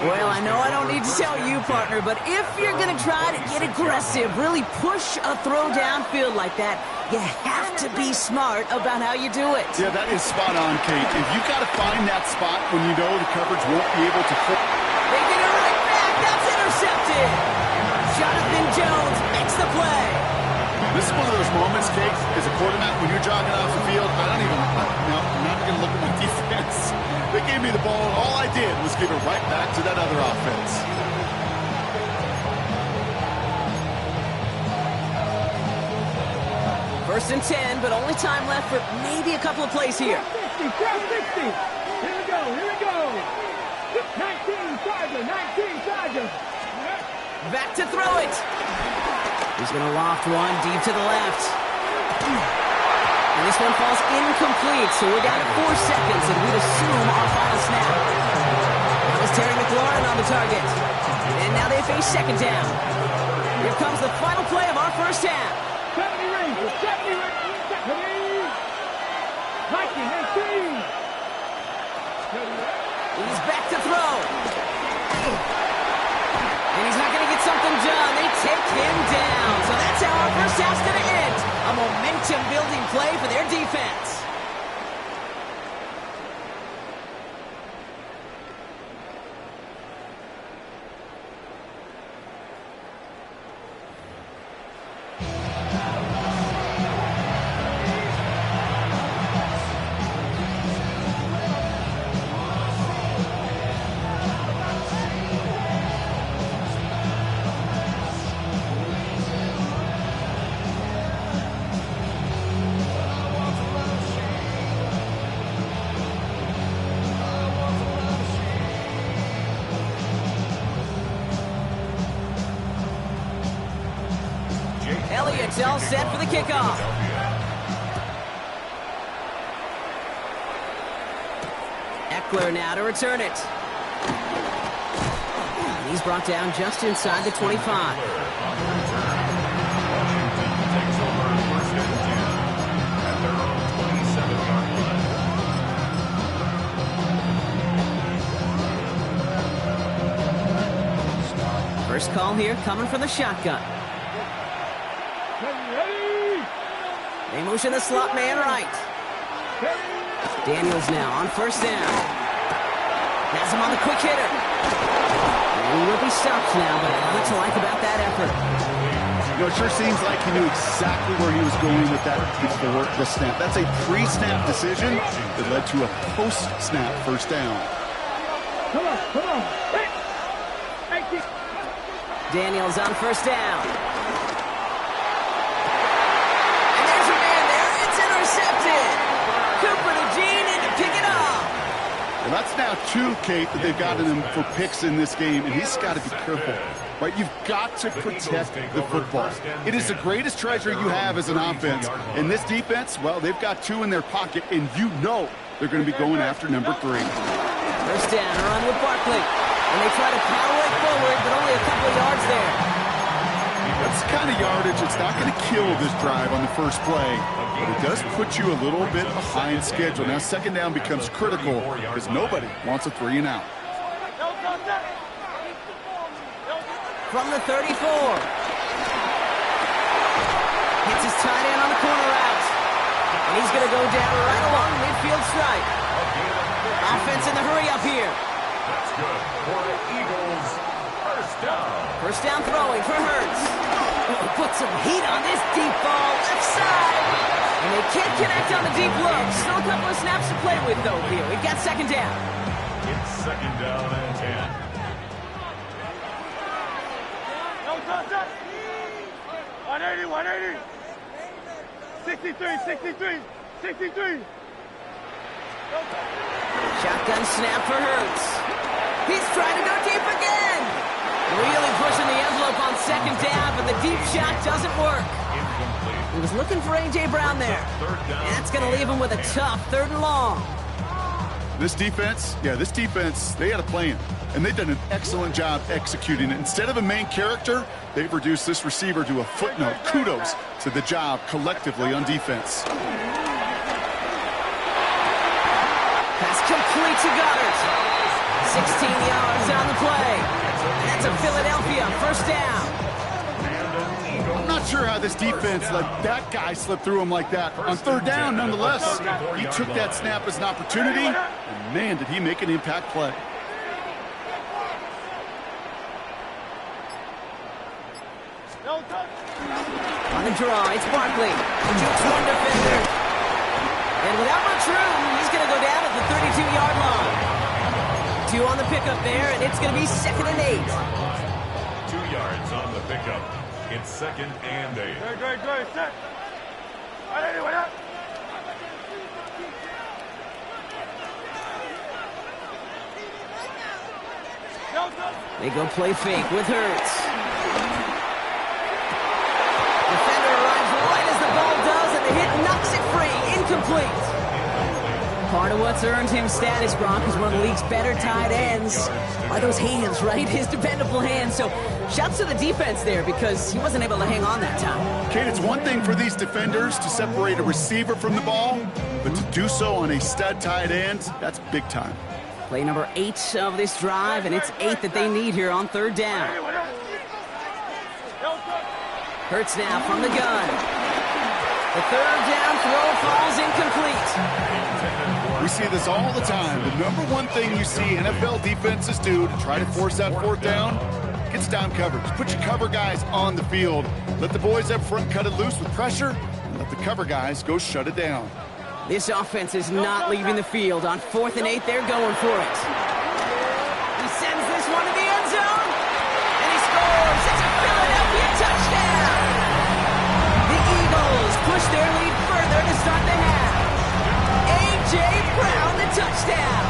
Well, I know I don't need to tell you, partner, but if you're going to try to get aggressive, really push a throw downfield like that, you have to be smart about how you do it. Yeah, that is spot on, Kate. If you got to find that spot when you know the coverage won't be able to pull. They get it right back. That's intercepted. Jonathan Jones makes the play. This is one of those moments, Kate, as a quarterback, when you're jogging off the field, I'm not going to look at my defense. They gave me the ball, and all I did was give it right back to that other offense. 1st and 10, but only time left for maybe a couple of plays here. 60. Here we go. 19 Chargers. Back to throw it. He's going to loft one deep to the left. And this one falls incomplete, so we're down to 4 seconds, and we'd assume our final snap. That was Terry McLaurin on the target. And now they face second down. Here comes the final play of our first half. 70 Rangers, 70 Rangers, 70. 1918. He's back to throw. And he's not going to get something done. They take him down. So that's how our first half's going to end. A momentum-building play for their defense. Elliott's all set for the kickoff. Eckler now to return it. And he's brought down just inside the 25. Takes over first and 10 at their own 27-yard line. First call here coming from the shotgun. They motion the slot man right. Daniels now on first down. Has him on the quick hitter. And he will be stopped now, but what to like about that effort? You know, it sure seems like he knew exactly where he was going with that before the snap. That's a pre-snap decision that led to a post-snap first down. Come on, come on. Hey. Daniels on first down. And there's your man there. It's intercepted. Cooper to Jean in to pick it up. Well, that's now two, Kate, that they've gotten him for picks in this game, and he's got to be careful. Right, you've got to protect the football. It is the greatest treasure you have as an offense. And this defense, well, they've got two in their pocket, and you know they're going to be going after number 3. First down, a run with Barkley. And they try to power it forward, but only a couple of yards there. That's the kind of yardage. It's not going to kill this drive on the first play, but it does put you a little bit behind schedule. Now, second down becomes critical because nobody wants a 3 and out. From the 34. Hits his tight end on the corner route. And he's going to go down right along the midfield stripe. Offense in the hurry up here. That's good for the Eagles. First down. First down throwing for Hurts. Put some heat on this deep ball. Left side. And they can't connect on the deep look. Still a couple of snaps to play with, though, here. We've got second down. It's second down and 10. 180, 180. 63, 63, 63. Shotgun snap for Hurts. He's trying to go deep again. Really pushing the envelope on second down, but the deep shot doesn't work. He was looking for A.J. Brown there. And that's going to leave him with a tough 3rd and long. This defense, they had a plan, and they've done an excellent job executing it. Instead of a main character, they've reduced this receiver to a footnote. Kudos to the job collectively on defense. Pass complete to Goddard. 16 yards on the play. And that's a Philadelphia first down. I'm not sure how this defense let that guy slip through him like that. On 3rd down, nonetheless, he took that snap as an opportunity, and man, did he make an impact play. On the draw, it's Barkley. Jukes one defender. And without much room, he's going to go down at the 32-yard line. 2 on the pickup there, and it's going to be 2nd and 8. 2 yards on the pickup. It's 2nd and 8. Great, set. 180, what up? They go play fake with Hurts. Defender arrives right as the ball does, and the hit knocks it free. Incomplete. Part of what's earned him status, Brock, is one of the league's better tight ends. By those hands, right? His dependable hands. So shouts to the defense there because he wasn't able to hang on that time. Kate, it's one thing for these defenders to separate a receiver from the ball, but to do so on a stud tight end, that's big time. Play number 8 of this drive, and it's 8 that they need here on 3rd down. Hurts now from the gun. The 3rd down throw falls incomplete. We see this all the time. The number one thing you see NFL defenses do to try to force that 4th down, gets down coverage. Put your cover guys on the field. Let the boys up front cut it loose with pressure, and let the cover guys go shut it down. This offense is not leaving the field. On 4th and 8, they're going for it. He sends this one to the end zone, and he scores. It's a Philadelphia touchdown. The Eagles push their lead further to start the half. A.J. Brown, the touchdown.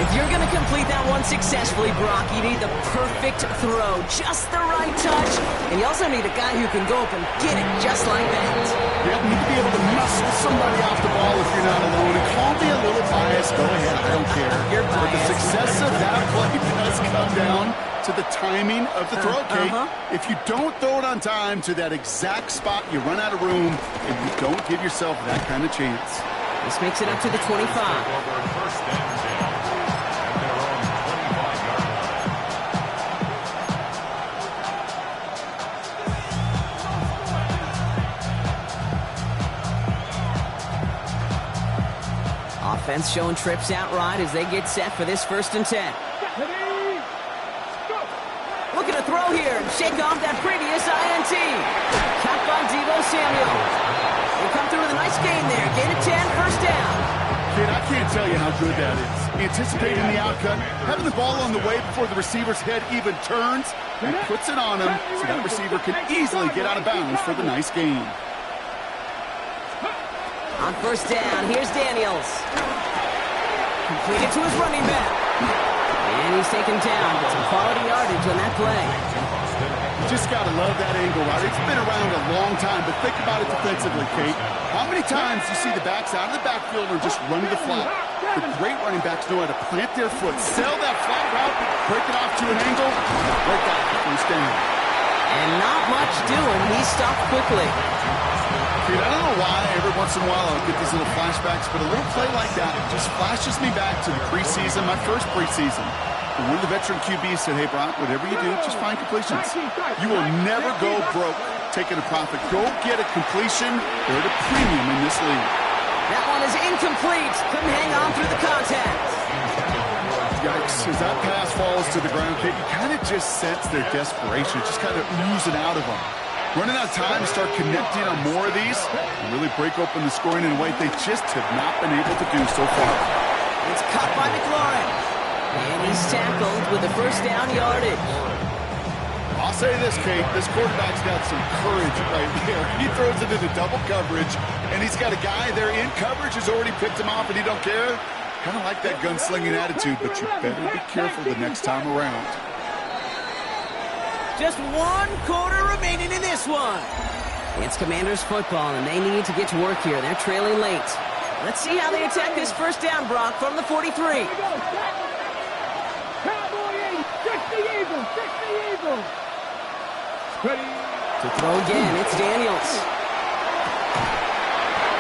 If you're going to complete that one successfully, Brock, you need the perfect throw, just the right touch, and you also need a guy who can go up and get it just like that. You need to be able to muscle somebody off the ball if you're not alone. And call me a little biased. Go ahead. I don't care. You're biased. But the success of that play does come down to the timing of the throw, Kate. If you don't throw it on time to that exact spot, you run out of room, and you don't give yourself that kind of chance. This makes it up to the 25. Offense showing trips out right as they get set for this 1st and 10. Looking to throw here and shake off that previous INT. Caught by Deebo Samuel. They come through with a nice gain there. Gain of 10, 1st down. Kid, I can't tell you how good that is. Anticipating the outcome, having the ball on the way before the receiver's head even turns, and puts it on him so that receiver can easily get out of bounds for the nice gain. On 1st down, here's Daniels. Completed to his running back. And he's taken down, but some quality yardage on that play. You just got to love that angle, right? It's been around a long time, but think about it defensively, Kate. How many times you see the backs out of the backfield or just run to the flat? The great running backs know how to plant their foot, sell that flat route, break it off to an angle, break that 1st down. And not much doing. He stopped quickly. Dude, I don't know why every once in a while I'll get these little flashbacks, but a little play like that just flashes me back to the preseason, my first preseason. And one of the veteran QBs said, hey, Brock, whatever you do, just find completions. You will never go broke taking a profit. Go get a completion. They're at a premium in this league. That one is incomplete. Couldn't hang on through the contact. Yikes. As that pass falls to the ground, Kate, you kind of just sense their desperation. Just kind of oozing out of them. Running out of time to start connecting on more of these and really break open the scoring in a way they just have not been able to do so far. It's caught by McLaurin. And he's tackled with the 1st down yardage. I'll say this, Kate. This quarterback's got some courage right here. He throws it into double coverage, and he's got a guy there in coverage who's already picked him off, and he don't care. Kind of like that gunslinging attitude, but you better be careful the next time around. Just 1 quarter remaining in this one. It's Commanders football, and they need to get to work here. They're trailing late. Let's see how they attack this 1st down, Brock, from the 43. Cowboy 8, check the Eagles, check the Eagles. Ready. To throw again, it's Daniels.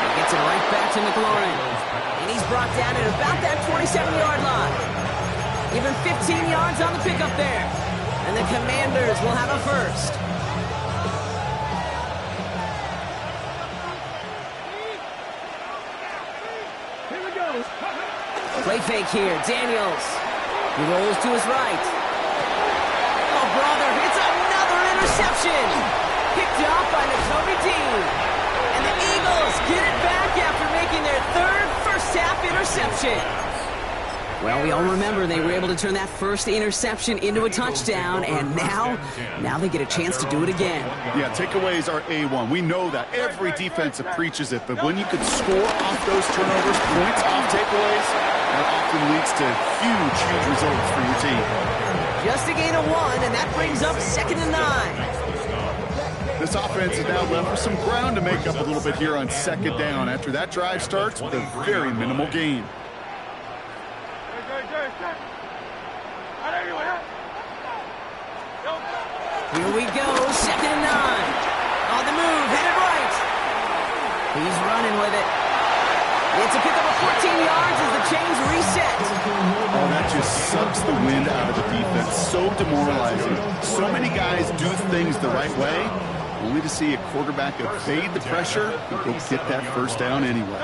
He gets it right back to McLaurin. And he's brought down at about that 27-yard line. Even 15 yards on the pickup there. And the Commanders will have a 1st. Here we go. Play fake here, Daniels. He rolls to his right. Oh, brother, it's another interception. Picked off by Nakobe Dean. And the Eagles get it back after making their 3rd first-half interception. Well, we all remember they were able to turn that 1st interception into a touchdown, and now they get a chance to do it again. Yeah, takeaways are A1. We know that. Every defense preaches it, but when you could score off those turnovers, points off takeaways, that often leads to huge, huge results for your team. Just a gain of 1, and that brings up 2nd and 9. This offense is now left with some ground to make up a little bit here on second down after that drive starts with a very minimal gain. Here we go, 2nd and 9. On the move, headed right. He's running with it. It's a pickup of 14 yards as the chains reset. Oh, that just sucks the wind out of the defense. So demoralizing. So many guys do things the right way, only to see a quarterback evade the pressure and go get that first down anyway.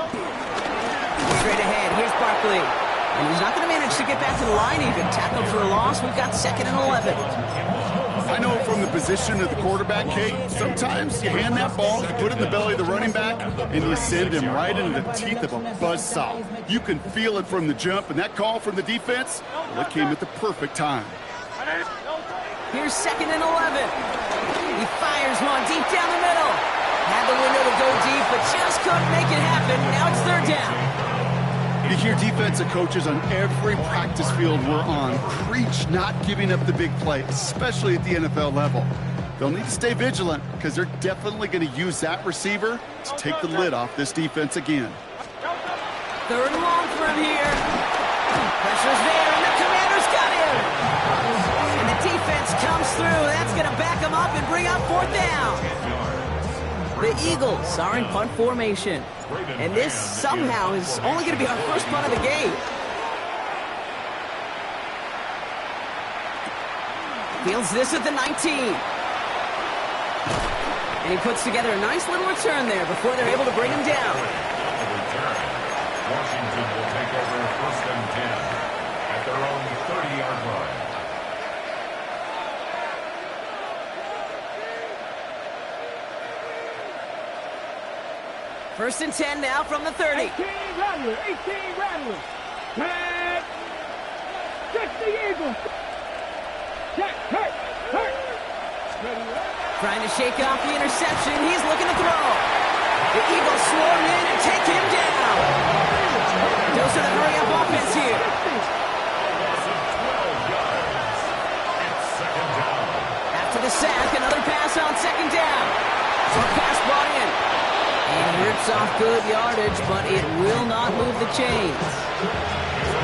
Straight ahead, here's Barkley. And he's not going to manage to get back to the line even. Tackled for a loss, we've got 2nd and 11. I know from the position of the quarterback, Kate, sometimes you hand that ball, you put it in the belly of the running back, and you send him right into the teeth of a buzzsaw. You can feel it from the jump, and that call from the defense, well, it came at the perfect time. Here's 2nd and 11. He fires one deep down the middle. Had the window to go deep, but just couldn't make it happen. Now it's 3rd down. You hear defensive coaches on every practice field we're on preach not giving up the big play, especially at the NFL level. They'll need to stay vigilant because they're definitely going to use that receiver to take the lid off this defense again. 3rd and long for him here. Pressure's there, and the Commanders got him. And the defense comes through. That's going to back him up and bring up 4th down. The Eagles are in punt formation. And this somehow is only going to be our first punt of the game. Fields this at the 19. And he puts together a nice little return there before they're able to bring him down. Washington will take over 1st and 10 at their own 30-yard line. First and 10 now from the 30. 18 Rattler, 18 Rattler. Tag. Check the Eagles. Check, hurt. Trying to shake off the interception. He's looking to throw. The Eagles swarm in and take him down. Those are the hurry-up offense here. After the sack, another pass on 2nd down. Short pass brought in. And rips off good yardage, but it will not move the chains.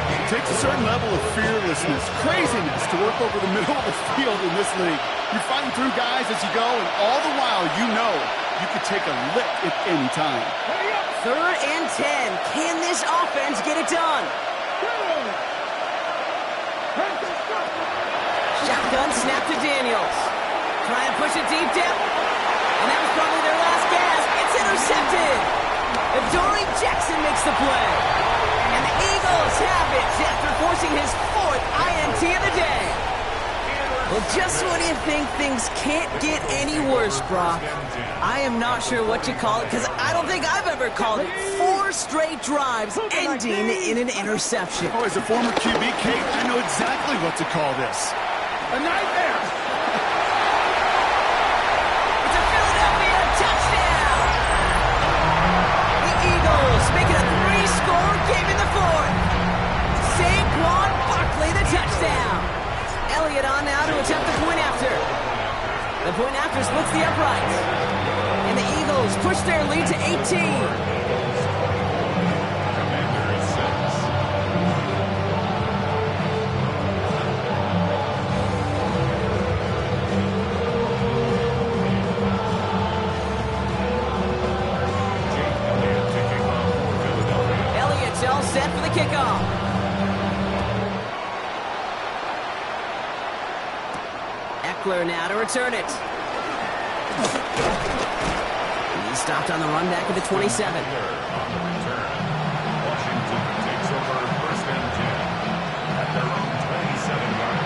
It takes a certain level of fearlessness, craziness to work over the middle of the field in this league. You're fighting through guys as you go, and all the while you know you could take a lick at any time. 3rd and 10. Can this offense get it done? Shotgun snap to Daniels. Trying to push it deep depth. And that was probably their last gasp. It's intercepted. Adoree Jackson makes the play. And the Eagles have it after forcing his 4th INT of the day. Well, just when you think things can't get any worse, Brock, I am not sure what you call it because I don't think I've ever called it 4 straight drives ending in an interception. Oh, as a former QB, Kate, I know exactly what to call this. A nightmare. It's a Philadelphia touchdown. The Eagles make it a 3-score game in the 4th. Saquon Barkley, the touchdown. Elliott on now to attempt the point after. The point after splits the uprights. And the Eagles push their lead to 18. Elliott's all set for the kickoff. Eckler now to return it. He's stopped on the run back at the 27. On the return, Washington takes over 1st and 10 at their own 27-yard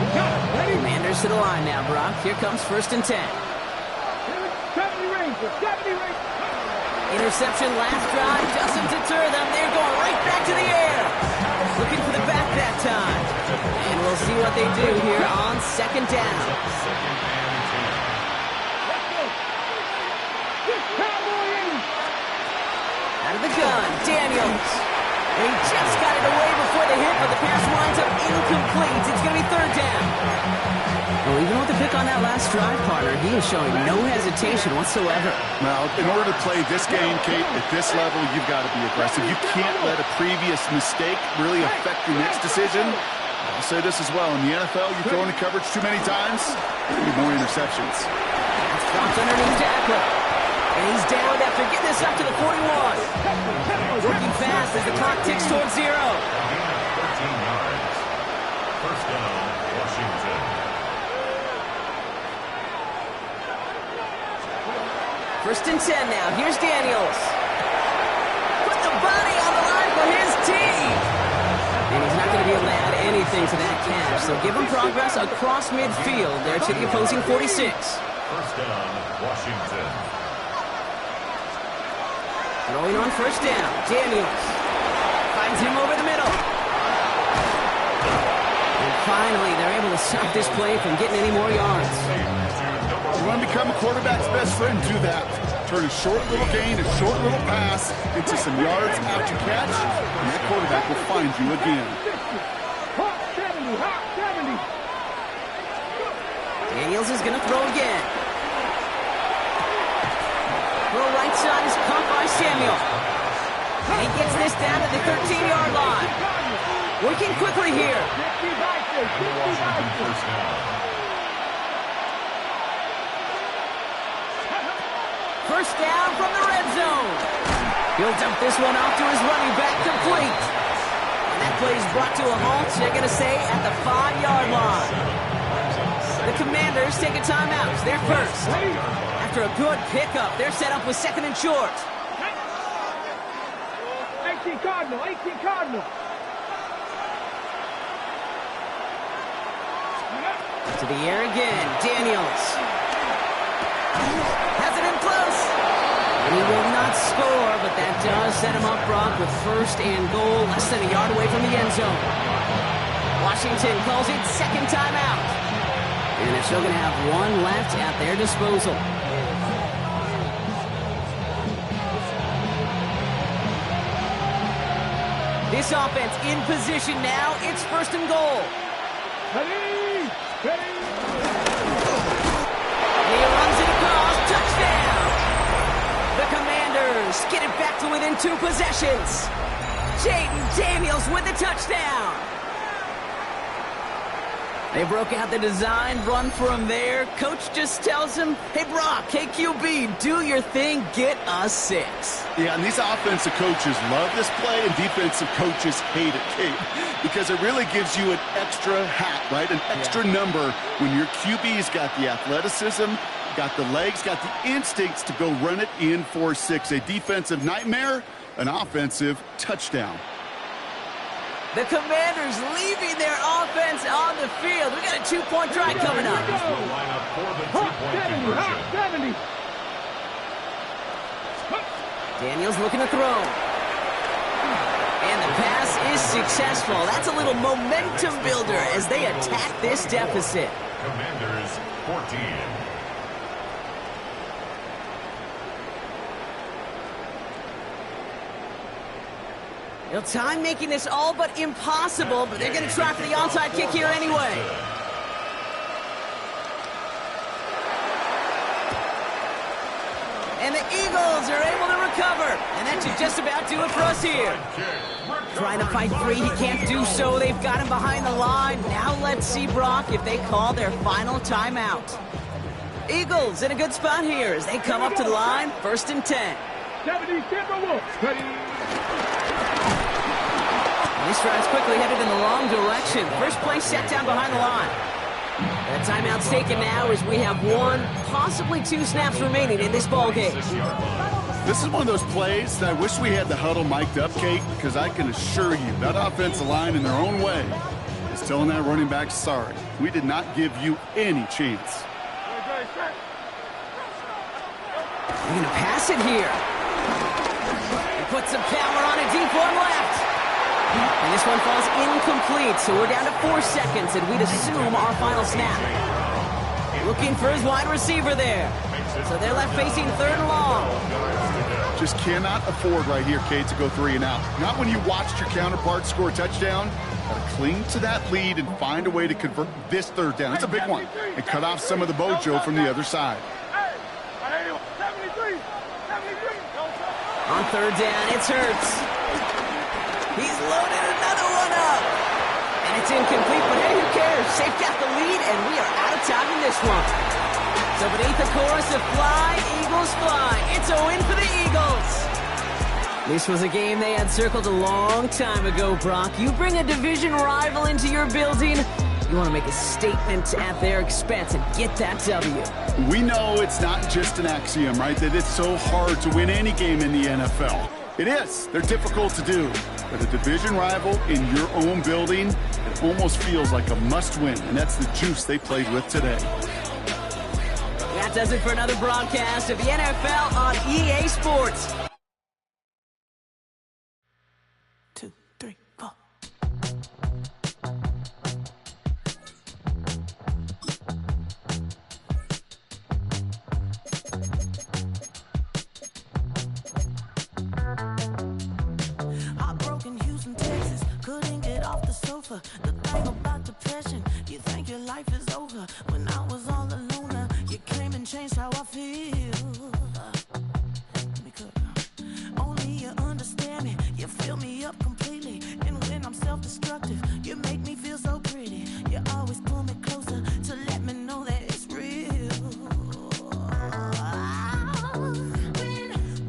line. Commanders to the line now, Brock. Here comes 1st and 10. 70 Rangers, 70 Rangers. Interception last drive doesn't deter them. They're going right back to the air. Looking for the back that time. And we'll see what they do here on 2nd down. Out of the gun, Daniels. And he just got it away before the hit, but the pass winds up incomplete. It's going to be 3rd down. on that last drive, partner. He is showing no hesitation whatsoever. Now, in order to play this game, Kate, at this level, you've got to be aggressive. You can't let a previous mistake really affect your next decision. I'll say this as well. In the NFL, you throw into coverage too many times, you get more interceptions. That's dropped underneath to Eckler. And he's down after getting this up to the 41. Working fast as the clock ticks towards 0. 13 yards. First down, Washington. First and 10 now. Here's Daniels. Put the body on the line for his team. And he's not going to be able to add anything to that catch. So give him progress across midfield there to the opposing 46. First down, Washington. Throwing on first down. Daniels finds him over the middle. And finally, they're able to stop this play from getting any more yards. You want to become a quarterback's best friend, do that. Turn a short little gain, a short little pass into some yards after catch, and that quarterback will find you again. Hot 70, hot 70. Daniels is going to throw again. Throw right side is caught by Samuel. And he gets this down to the 13-yard line. Working quickly here. First down. First down from the red zone. He'll dump this one off to his running back, complete. And that play is brought to a halt, they're going to say, at the 5-yard line. The Commanders take a timeout. They're first. After a good pickup, they're set up with second and short. 18 Cardinal, 18 Cardinal. To the air again, Daniels. Has it in close. And he will not score, but that does set him up, Brock, with first and goal, less than a yard away from the end zone. Washington calls it second timeout. And they're still going to have one left at their disposal. This offense in position now. It's first and goal. Ready, ready. He runs it across. Touchdown. The Commanders get it back to within 2 possessions. Jaden Daniels with the touchdown. They broke out the design run for him there. Coach just tells him, hey, Brock, KQB, do your thing, get us 6. Yeah, and these offensive coaches love this play, and defensive coaches hate it, Kate, because it really gives you an extra hat, right? An extra number when your QB's got the athleticism, got the legs, got the instincts to go run it in for 6. A defensive nightmare, an offensive touchdown. The Commanders leaving their offense on the field. We got a 2-point try coming up. Hot 70, hot 70. Daniels looking to throw. And the pass is successful. That's a little momentum builder as they attack this deficit. Commanders 14. Well, time making this all but impossible, but they're going to try for the onside kick here anyway. And the Eagles are able to recover. And that should just about do it for us here. Trying to fight free, he can't do so. They've got him behind the line. Now let's see, Brock, if they call their final timeout. Eagles in a good spot here as they come up to the line. First and 10. 70 Timberwolves. Ready. This drive's quickly headed in the wrong direction. First play set down behind the line. That timeout's taken now as we have 1, possibly 2 snaps remaining in this ballgame. This is one of those plays that I wish we had the huddle mic'd up, Kate, because I can assure you that offensive line in their own way is telling that running back, sorry, we did not give you any chance. They're going to pass it here. He puts some power on it, deep one left. And this one falls incomplete, so we're down to 4 seconds, and we'd assume our final snap. Looking for his wide receiver there. So they're left facing third and long. Just cannot afford right here, Kate, to go 3 and out. Not when you watched your counterpart score a touchdown. Got to cling to that lead and find a way to convert this 3rd down. It's a big one. And cut off some of the mojo from the other side. On 3rd down, it's Hurts. He's loaded another one up. And it's incomplete, but hey, who cares? They've got the lead, and we are out of time in this one. So beneath the chorus of Fly, Eagles Fly, it's a win for the Eagles. This was a game they had circled a long time ago, Brock. You bring a division rival into your building, you want to make a statement at their expense and get that W. We know it's not just an axiom, right, that it's so hard to win any game in the NFL. It is. They're difficult to do. But a division rival in your own building, it almost feels like a must-win, and that's the juice they played with today. That does it for another broadcast of the NFL on EA Sports. 2, 3, 4. Heartbroken Houston, Texas, couldn't get off the sofa. The thing about depression, you think your life is over. When I was all alone, you came and changed how I feel. Let me cook. Only you understand me, you fill me up completely. And when I'm self-destructive, you make me feel so pretty. You always pull me closer to let me know that it's real.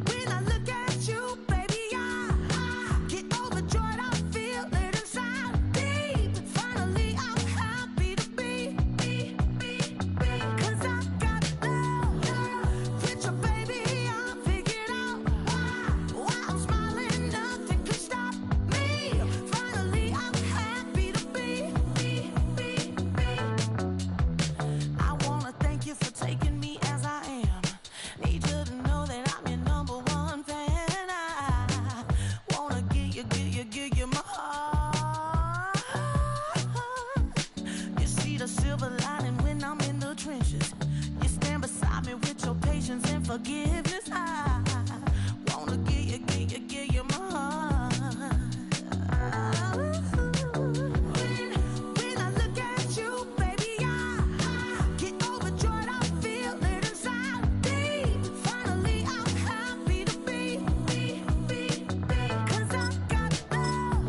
When I look at you, baby, I get overjoyed. I feel it inside deep. Finally, I'm happy to be. 'Cause I got love with your baby. I figured out why I'm smiling. Nothing can stop me. Finally, I'm happy to be. I wanna thank you for taking me as I am. Need you to know that I'm your #1 fan. I wanna give you my heart. You see the silver lining when I'm in the trenches. You stand beside me with your patience and forgiveness. I wanna give you my heart. When I look at you, baby, I get overjoyed. I feel it inside deep. Finally, I'm happy to be. 'Cause I got love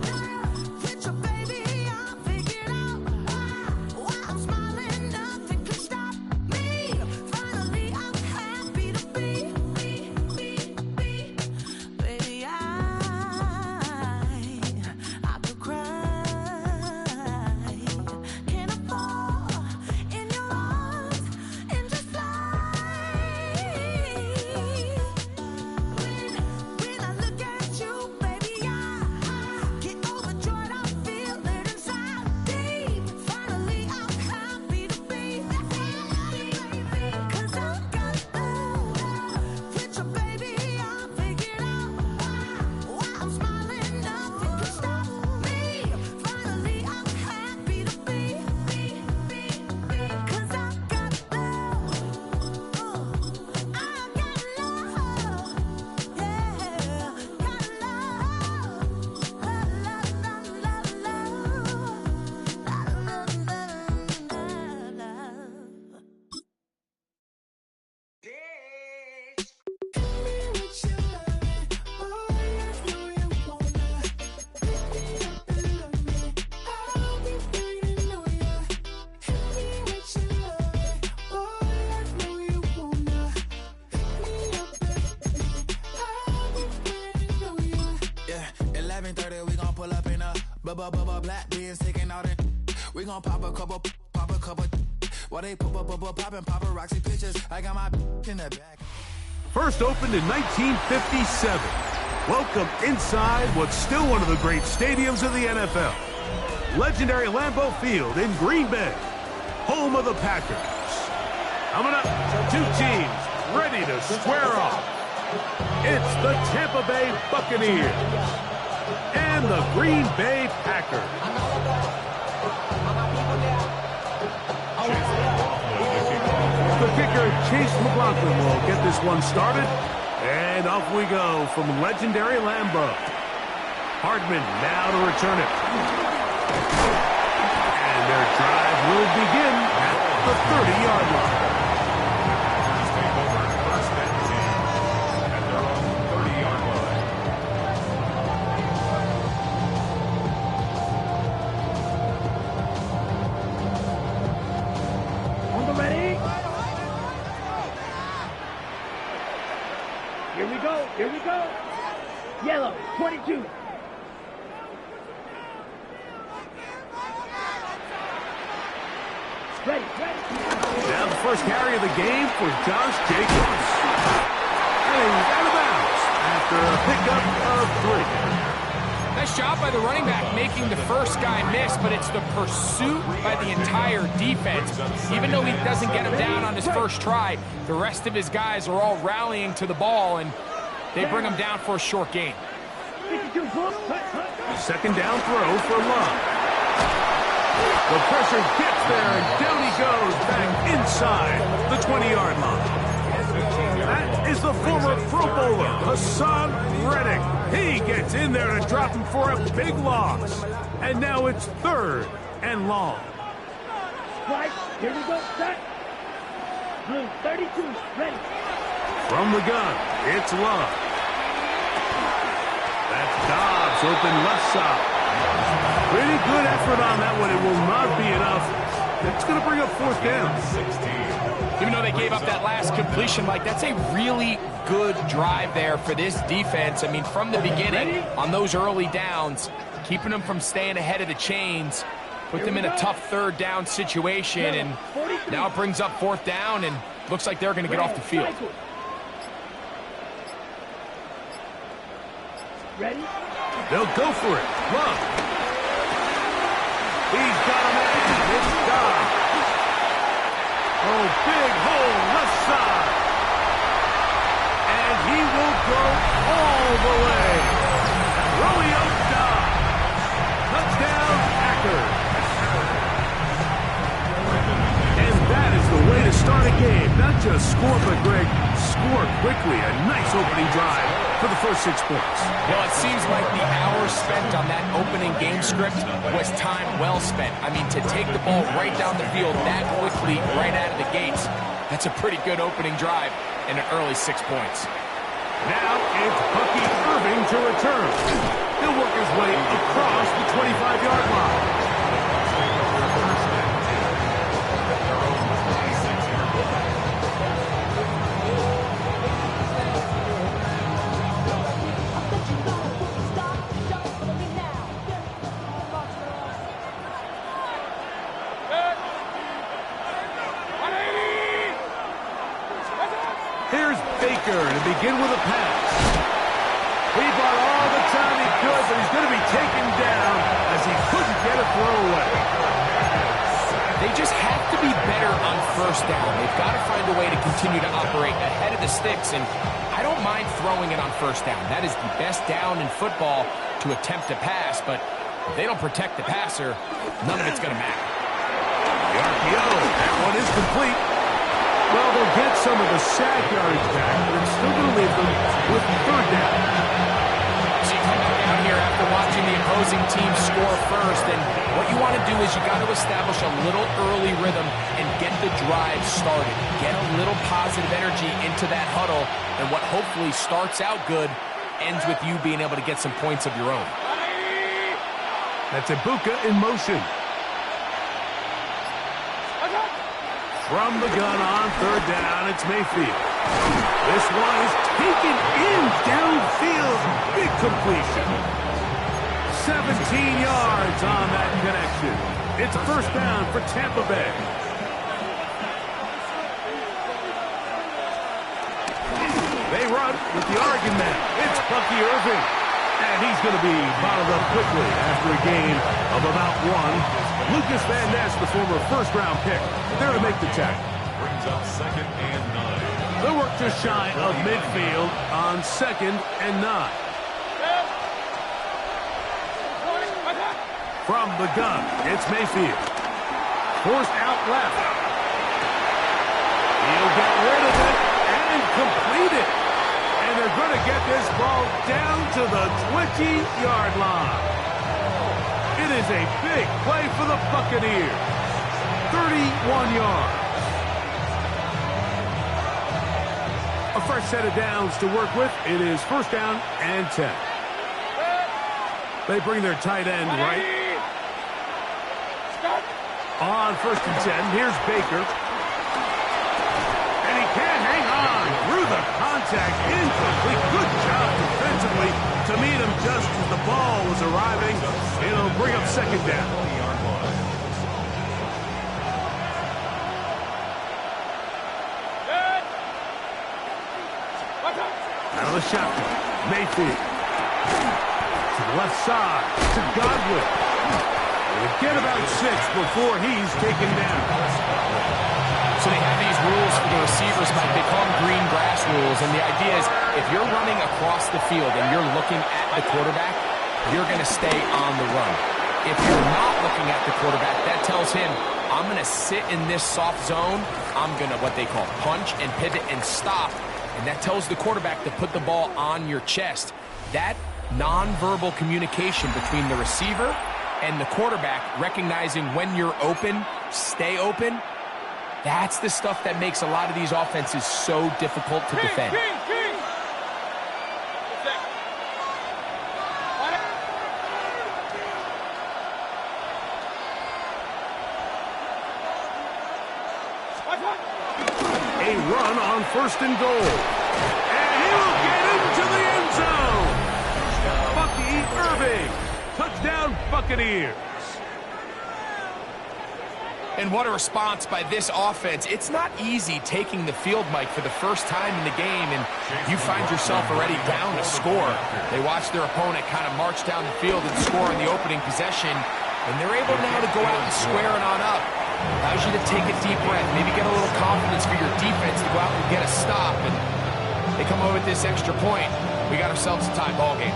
with your baby. I figured out why I'm smiling. Nothing can stop me. Finally, I'm happy to be. Baby, I could cry. Can I fall in your arms and just fly? When I look at you, baby, I get overjoyed. I feel it inside deep. Finally, I'm happy to be. 'Cause I got love with your baby. I figured out why I'm smiling. Nothing can stop me. Finally, I'm happy to be. 'Cause I got love. I got love. Yeah, got love. Yeah, 11:30, we gon' pull up in a bubba black beans taking out it. We gon' pop a couple. While they poppin' paparazzi pictures. I got my in the back. First opened in 1957. Welcome inside what's still one of the great stadiums of the NFL. Legendary Lambeau Field in Green Bay, home of the Packers. Coming up, two teams ready to square off. It's the Tampa Bay Buccaneers and the Green Bay Packers. The kicker, Chase McLaughlin, will get this one started. And And off we go from legendary Lambeau. Hardman now to return it. And their drive will begin at the 30-yard line. Take over first and 10 at their own 30-yard line. On the ready. Here we go. Here we go. Yellow, 22. Ready, ready. Now the first carry of the game for Josh Jacobs. And he's out of bounds after a pickup of 3. Nice job by the running back making the first guy miss, but it's the pursuit by the entire defense. Even though he doesn't get him down on his first try, the rest of his guys are all rallying to the ball, and they bring him down for a short gain. Second down throw for Love. The pressure gets there, and down he goes back inside the 20-yard line. That is the former Pro Bowler, Hassan Reddick. He gets in there to drop him for a big loss. And now it's 3rd and long. Right, here we go, set. Blue, 32, ready. From the gun, it's Love. That's Dobbs, open left side. Pretty good effort on that one. It will not be enough. It's going to bring up 4th down. 16. Even though they gave up that last completion, Mike, that's a really good drive there for this defense. I mean, from the beginning, on those early downs, keeping them from staying ahead of the chains, put them in a tough 3rd down situation, and now it brings up 4th down, and looks like they're going to get off the field. Ready? They'll go for it. Love. He's got him in. It's Dobbs. Oh, big hole left side. And he will go all the way. Romeo Dobbs. Touchdown, Packers. And that is the way to start a game. Not just score, but, Greg, score quickly. A nice opening drive for the first 6 points. Well, it seems like the hours spent on that opening game script was time well spent. I mean, to take the ball right down the field that quickly, right out of the gates, that's a pretty good opening drive and an early 6 points. Now it's Bucky Irving to return. He'll work his way across the 25-yard line. Here's Baker to begin with a pass. He bought all the time he could, but he's going to be taken down as he couldn't get a throw away. They just have to be better on 1st down. They've got to find a way to continue to operate ahead of the sticks, and I don't mind throwing it on 1st down. That is the best down in football to attempt to pass, but if they don't protect the passer, none of it's going to matter. The RPO, that one is complete. Well, they'll get some of the sack yardage back, but it's still going to leave them with 3rd down. So you come back out here after watching the opposing team score first, and what you want to do is you got to establish a little early rhythm and get the drive started. Get a little positive energy into that huddle, and what hopefully starts out good ends with you being able to get some points of your own. That's Ibuka in motion. From the gun on 3rd down, it's Mayfield. This one is taken in downfield. Big completion. 17 yards on that connection. It's 1st down for Tampa Bay. They run with the Oregon man. It's Bucky Irving. And he's going to be bottled up quickly after a gain of about 1. Lucas Van Ness, the former 1st-round pick, there to make the tackle. Brings up 2nd and 9. They'll work just shy of midfield on 2nd and 9. From the gun, it's Mayfield. Forced out left. He'll get rid of it and complete it. And they're going to get this ball down to the 20-yard line. It is a big play for the Buccaneers. 31 yards. A fresh set of downs to work with. It is first down and 10. They bring their tight end right. On first and 10, here's Baker. And he can't hang on through the contact. Incomplete. Good job defensively to meet him just as the ball was arriving. It'll bring up second down. Out of the shotgun, Mayfield. To the left side, to Godwin. They get about 6 before he's taken down. So they have these rules for the receivers, Mike. They call them green grass rules. And the idea is if you're running across the field and you're looking at the quarterback, you're going to stay on the run. If you're not looking at the quarterback, that tells him, I'm going to sit in this soft zone. I'm going to, what they call, punch and pivot and stop. And that tells the quarterback to put the ball on your chest. That nonverbal communication between the receiver and the quarterback, recognizing when you're open, stay open, that's the stuff that makes a lot of these offenses so difficult to defend. A run on first and goal. And he will get into the end zone. Bucky Irving. Touchdown, Buccaneers. And what a response by this offense. It's not easy taking the field, Mike, for the first time in the game, and you find yourself already down to score. They watch their opponent kind of march down the field and score in the opening possession, and they're able now to go out and square it on up. Allows you to take a deep breath, maybe get a little confidence for your defense to go out and get a stop, and they come over with this extra point. We got ourselves a tie ball game.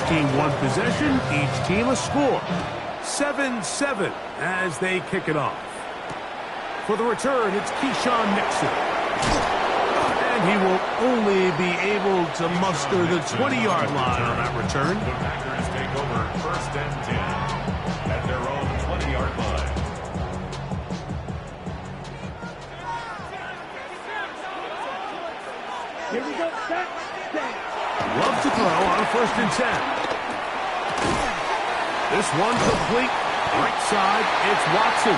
Team one possession, each team a score. 7-7 as they kick it off. For the return, it's Keyshawn Nixon. And he will only be able to muster the 20-yard line on that return. The Packers take over first and 10 at their own 20-yard line. Here we go. Set. Love to throw on first and 10. This one complete. Right side, it's Watson.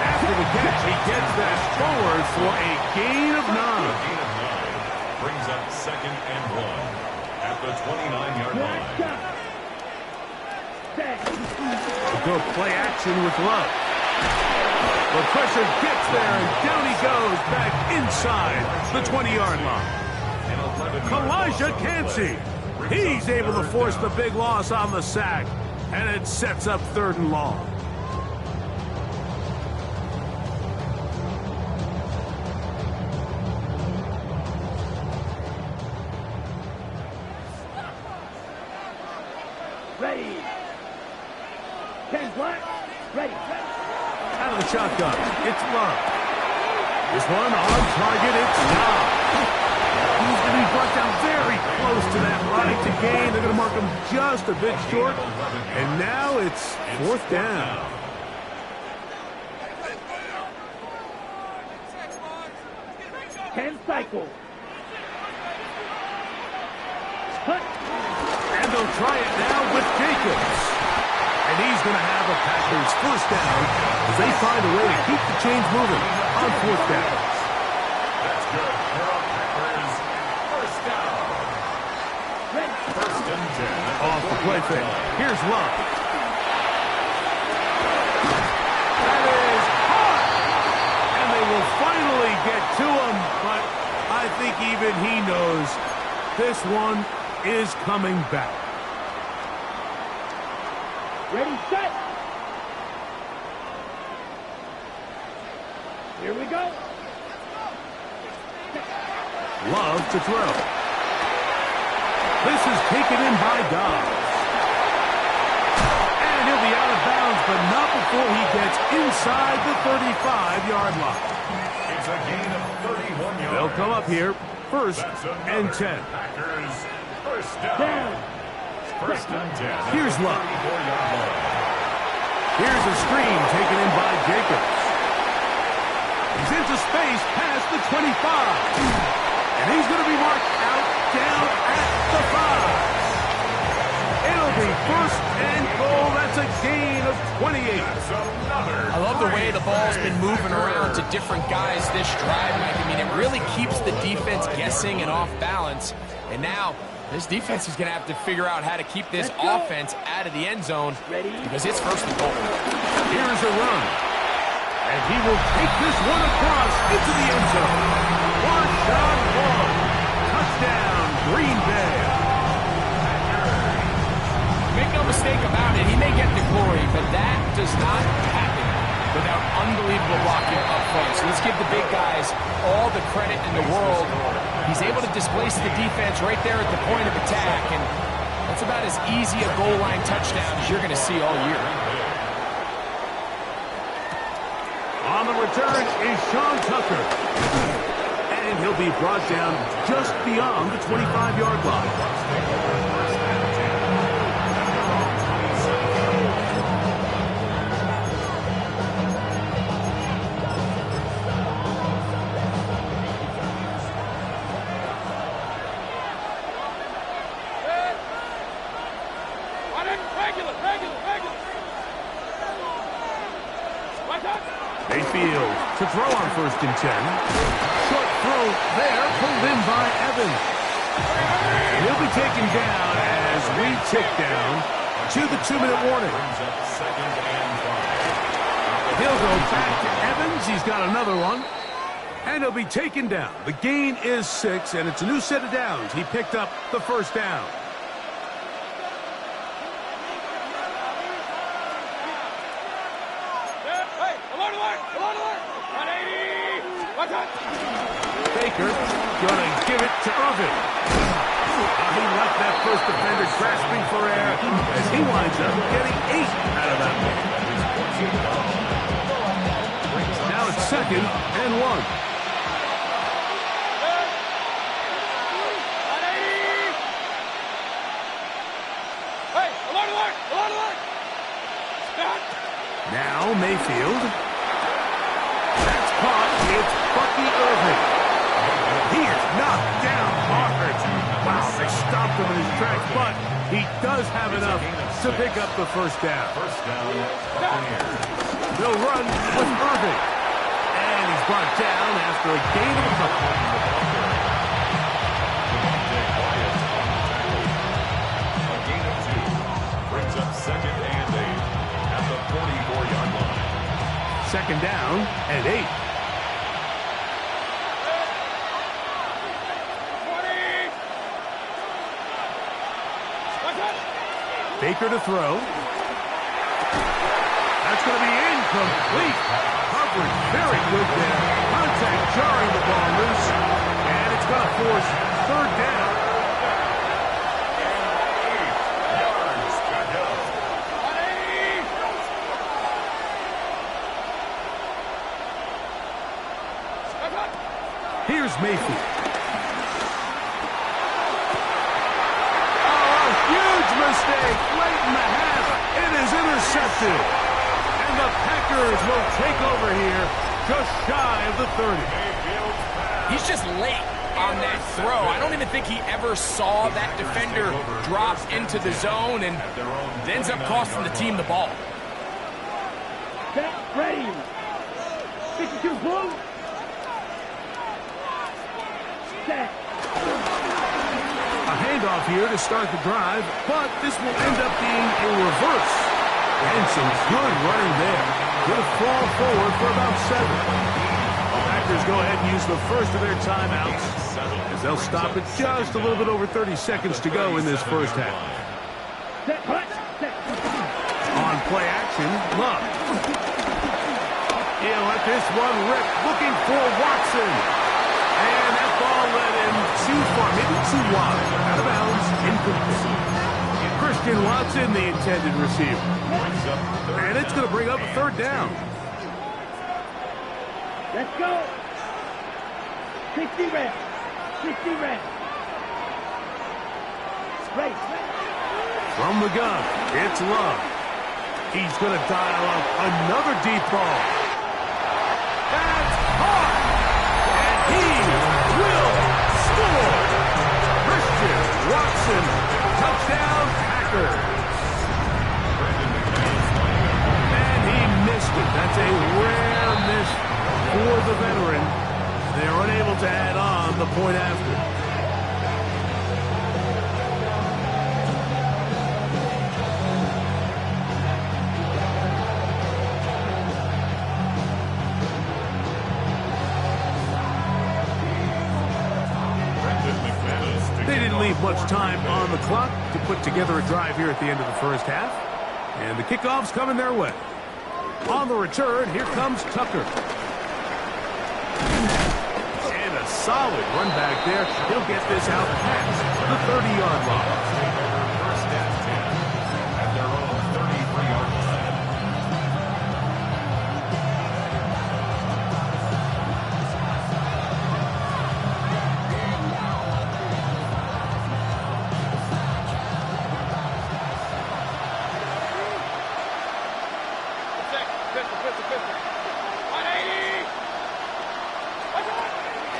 After the catch, he gets that forward for a gain of 9. Brings up second and 1 at the 29-yard line. Go play action with Love. The pressure gets there, and down he goes back inside the 20-yard line. Kalijah Cansey. He's able to force the big loss on the sack, and it sets up 3rd and long. Ready. 10 black. Ready. Out of the shotgun, it's Love. This one on target, it's Dobbs. He's going to be brought down very close to that line to gain. They're going to mark him just a bit short. And now it's 4th down. Ten cycle. And they'll try it now with Jacobs. And he's going to have a Packers first down as they find a way to keep the chains moving on 4th down. That's good. Packers first down. First and 10. Off the play fake. Here's Love. That is hot. And they will finally get to him, but I think even he knows this one is coming back. Ready, set. Here we go. Love to throw. This is taken in by Dobbs. be out of bounds, but not before he gets inside the 35-yard line. It's a gain of 31 yards. They'll come up here, first and 10. Packers, first down. First and 10. Here's Love. Here's a screen taken in by Jacobs. He's into space past the 25. And he's going to be marked out down at the 5. It'll be first and goal. That's a gain of 28. I love the way the ball's been moving around to different guys this drive, Mike. I mean, it really keeps the defense guessing and off balance. And now, this defense is going to have to figure out how to keep this offense out of the end zone because it's first and goal. Here's a run. And he will take this one across into the end zone. Marshawn Lynch. Touchdown, Green Bay. Make no mistake about it, he may get the glory, but that does not happen without unbelievable blocking up front. So let's give the big guys all the credit in the world. He's able to displace the defense right there at the point of attack, and that's about as easy a goal line touchdown as you're going to see all year. On the return is Sean Tucker. And he'll be brought down just beyond the 25-yard line. Mayfield to throw on first and 10. Short throw there, pulled in by Evans. He'll be taken down as we tick down to the 2-minute warning. He'll go back to Evans. He's got another one. And he'll be taken down. The gain is 6, and it's a new set of downs. He picked up the first down. Baker gonna give it to Irvin. He left that first defender grasping for air as he winds up getting 8 out of that one. Now it's second and 1. Now Mayfield. That's caught. It's Bucky Irvin. He is knocked down hard. Wow, they stopped him in his tracks, but he does have enough to pick up the first down. They'll run with Irvin. And he's brought down after a gain of a couple. A gain of 2 brings up second and 8 at the 44-yard line. Second down and 8. Baker to throw. That's going to be incomplete. Coverage very good there. Contact jarring the ball loose. And it's going to force third down. Here's Mayfield. Mistake late in the half. It is intercepted. And the Packers will take over here just shy of the 30. He's just late on that throw. I don't even think he ever saw that defender drop into the zone, and it ends up costing the team the ball. Set, ready. 62 blue. Set. A handoff here to start the drive, but this will end up being a reverse. And some good running there. Good fall forward for about 7. The Packers go ahead and use the first of their timeouts as they'll stop it just a little bit over 30 seconds to go in this first half. On play action, Love. He'll let this one rip, looking for Watson. And that ball led him too far, maybe too wide. Out of bounds, incomplete. Christian Watson, the intended receiver. And it's going to bring up a third down. Let's go. 60 reps. 60 reps. Race. From the gun, it's Love. He's going to dial up another deep ball. That's hard. And he will score. Christian Watson, touchdown Packers. And he missed it. That's a rare miss for the veteran. They're unable to add on the point after. They didn't leave much time on the clock to put together a drive here at the end of the first half. And the kickoff's coming their way. On the return, here comes Tucker. And a solid run back there. He'll get this out past the 30-yard line. First and 10 at their own 33-yard line.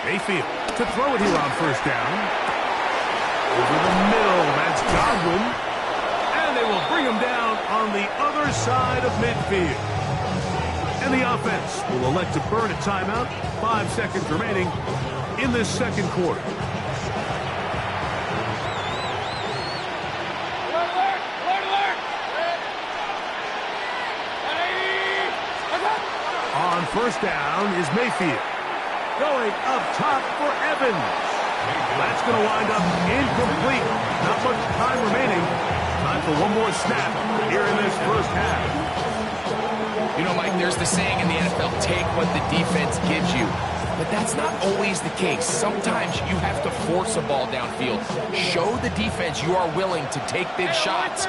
Mayfield to throw it here on first down. Over the middle, that's Godwin. And they will bring him down on the other side of midfield. And the offense will elect to burn a timeout. 5 seconds remaining in this second quarter. On first down is Mayfield. Going up top for Evans. That's going to wind up incomplete. Not much time remaining. Time for one more snap here in this first half. You know, Mike, there's the saying in the NFL, take what the defense gives you. But that's not always the case. Sometimes you have to force a ball downfield. Show the defense you are willing to take big shots.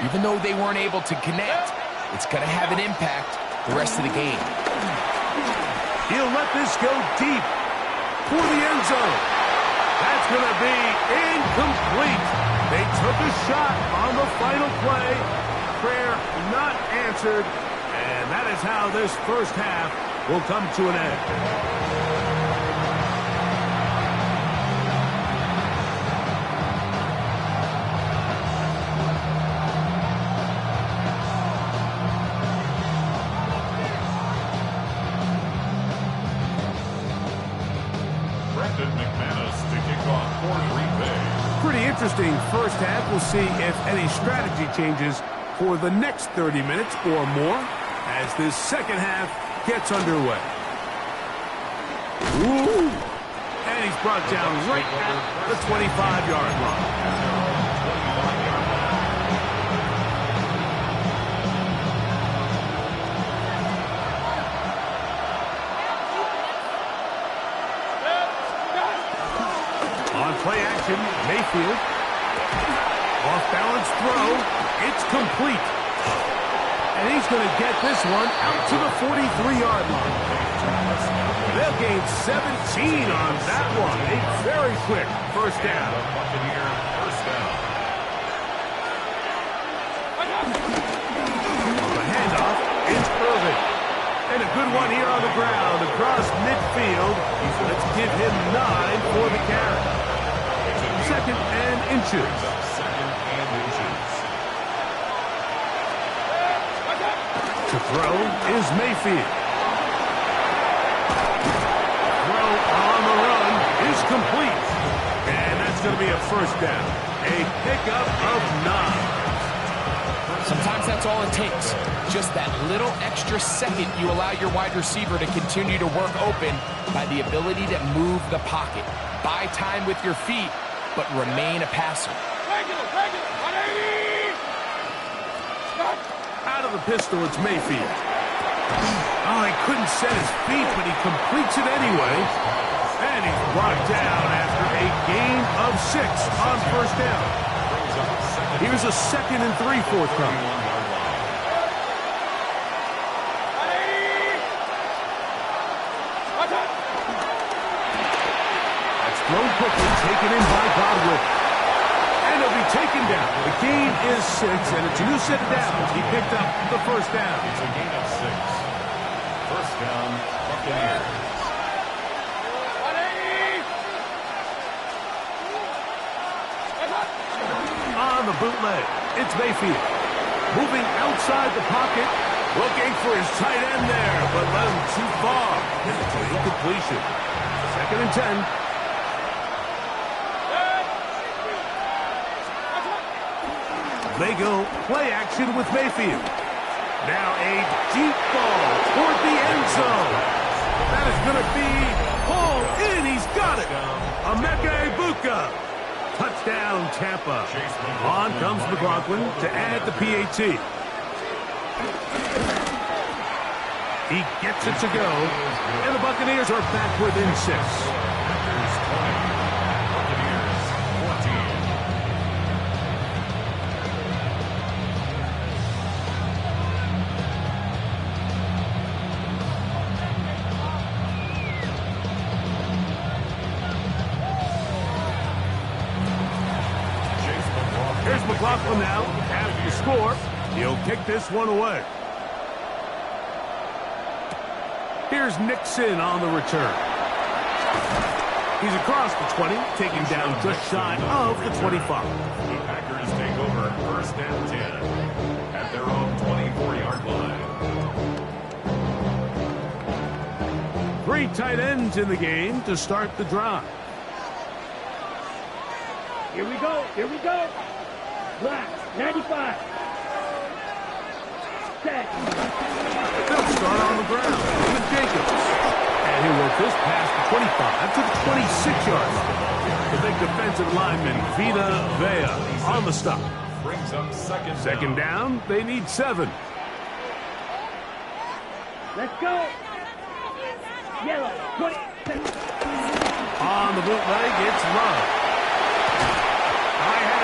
Even though they weren't able to connect, it's going to have an impact the rest of the game. He'll let this go deep for the end zone. That's going to be incomplete. They took a shot on the final play. Prayer not answered. And that is how this first half will come to an end. Pretty interesting first half. We'll see if any strategy changes for the next 30 minutes or more as this second half gets underway. Ooh! And he's brought down right at the 25-yard line. Play action, Mayfield. Off-balance throw. It's complete. And he's going to get this one out to the 43-yard line. They'll gain 17 on that one. A very quick first down. The handoff, it's Irvin. And a good one here on the ground across midfield. Let's give him 9 for the carry. Second and inches. To throw is Mayfield. Throw on the run is complete. And that's going to be a first down. A pickup of 9. Sometimes that's all it takes. Just that little extra second you allow your wide receiver to continue to work open by the ability to move the pocket. Buy time with your feet, but remain a passer. Out of the pistol, it's Mayfield. Oh, he couldn't set his feet, but he completes it anyway. And he's brought down after a gain of 6 on first down. Here's a 2nd and 3 forthcoming. That's thrown quickly, taken in by Godwin. And he'll be taken down. The gain is 6, and it's a new set of downs. He picked up the first down. It's a gain of 6. First down, Buccaneers. On the bootleg, it's Mayfield. Moving outside the pocket, looking for his tight end there, but let him too far. It's an incompletion. 2nd and 10. They go play action with Mayfield. Now a deep ball toward the end zone. That is going to be hauled in. He's got it. Emeka Egbuka. Touchdown, Tampa. On comes McLaughlin to add the PAT. He gets it to go, and the Buccaneers are back within 6. Here's McLaughlin now, after the score. He'll kick this one away. Here's Nixon on the return. He's across the 20, taking down just shy of the 25. The Packers take over first and 10 at their own 24-yard line. 3 tight ends in the game to start the drive. Here we go. Here we go. Black, 95. Set. They'll start on the ground with Jacobs. And he'll work this past the 25 to the 26-yard line. The big defensive lineman, Vita Vea, on the stop. Brings up second down. They need 7. Let's go. Yellow, 20. On the bootleg, it's Love.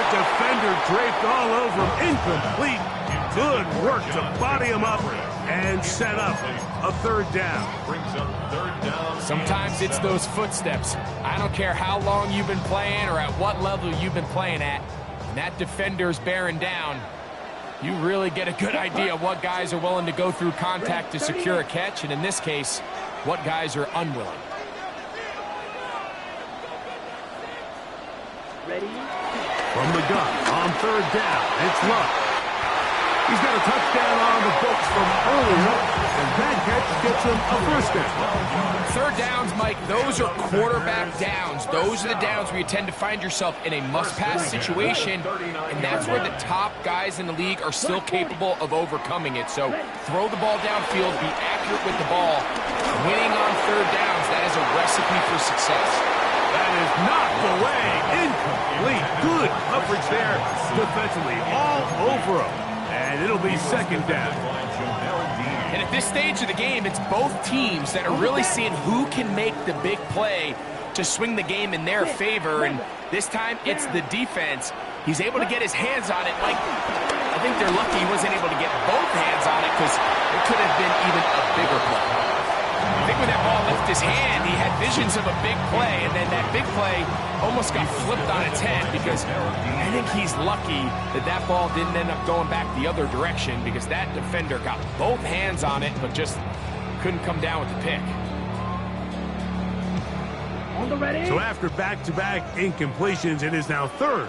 Defender draped all over him. Incomplete. Good work to body him up and set up a 3rd down. Sometimes it's those footsteps. I don't care how long you've been playing or at what level you've been playing at. When that defender's bearing down, you really get a good idea of what guys are willing to go through contact to secure a catch, and in this case, what guys are unwilling. Ready? From the gun, on 3rd down, it's Luck. He's got a touchdown on the books from earlier, and that catch gets him a first down. 3rd downs, Mike, those are quarterback downs. Those are the downs where you tend to find yourself in a must-pass situation, and that's where the top guys in the league are still capable of overcoming it. So throw the ball downfield, be accurate with the ball. Winning on 3rd downs, that is a recipe for success. That is knocked away. Incomplete. Good coverage there defensively. All over him. And it'll be 2nd down. And at this stage of the game, it's both teams that are really seeing who can make the big play to swing the game in their favor. And this time, it's the defense. He's able to get his hands on it. Mike, I think they're lucky he wasn't able to get both hands on it because it could have been even a bigger play. I think when that ball left his hand, he had visions of a big play, and then that big play almost got flipped on its head because I think he's lucky that that ball didn't end up going back the other direction because that defender got both hands on it but just couldn't come down with the pick. On the ready. So after back-to-back incompletions, it is now 3rd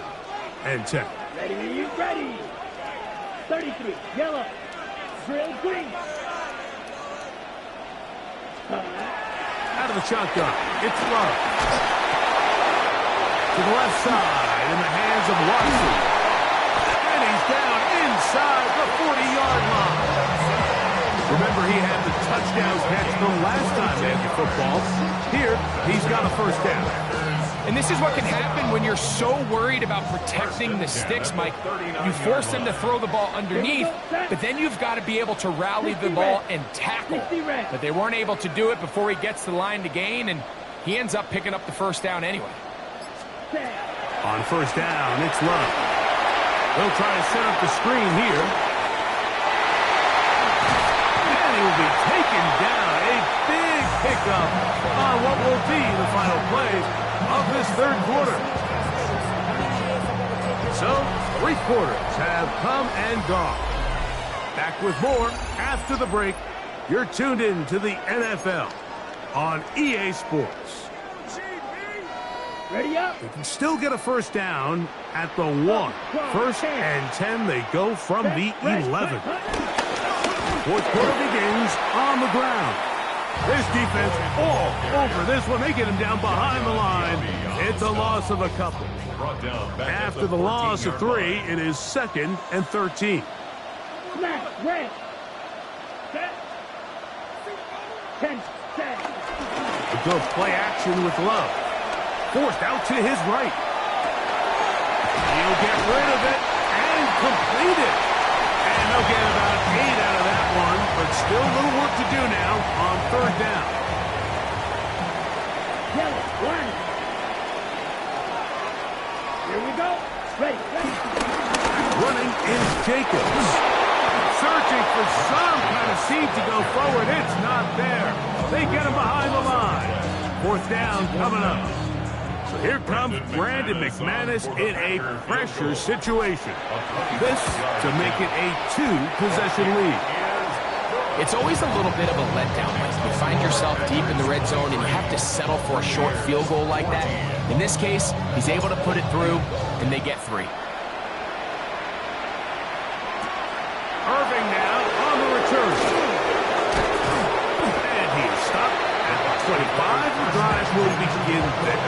and 10. Ready, ready. 33, yellow, drill, green. Out of the shotgun, it's Love. To the left side, in the hands of Watson. And he's down inside the 40-yard line. Remember, he had the touchdown catch the last time they had the football. Here, he's got a first down. And this is what can happen when you're so worried about protecting the sticks, Mike. You force them to throw the ball underneath, but then you've got to be able to rally the ball and tackle. But they weren't able to do it before he gets to the line to gain, and he ends up picking up the first down anyway. On first down, it's Love. He'll try to set up the screen here. And he will be taken down. A big pickup on what will be the final play of this third quarter. So, 3 quarters have come and gone. Back with more after the break. You're tuned in to the NFL on EA Sports. Ready up. They can still get a first down at the 1. First and 10, they go from the 11. Fourth quarter begins on the ground. This defense all over this one. They get him down behind the line. It's a loss of a couple. After the loss of 3, it is 2nd and 13. Snap, red. Set. 10, set. A good play action with Love. Forced out to his right. He'll get rid of it and complete it. And they'll get about 8 out of that one, but still a little work to do now on 3rd down. Yellow, 1. Here we go. Ready, ready. Running is Jacobs. Searching for some kind of seed to go forward. It's not there. They get him behind the line. 4th down coming up. So here comes Brandon McManus in a pressure situation. This to make it a 2-possession lead. It's always a little bit of a letdown when you find yourself deep in the red zone and you have to settle for a short field goal like that. In this case, he's able to put it through, and they get 3. Irving now on the return. And he is stopped at the 25. The drive will begin there.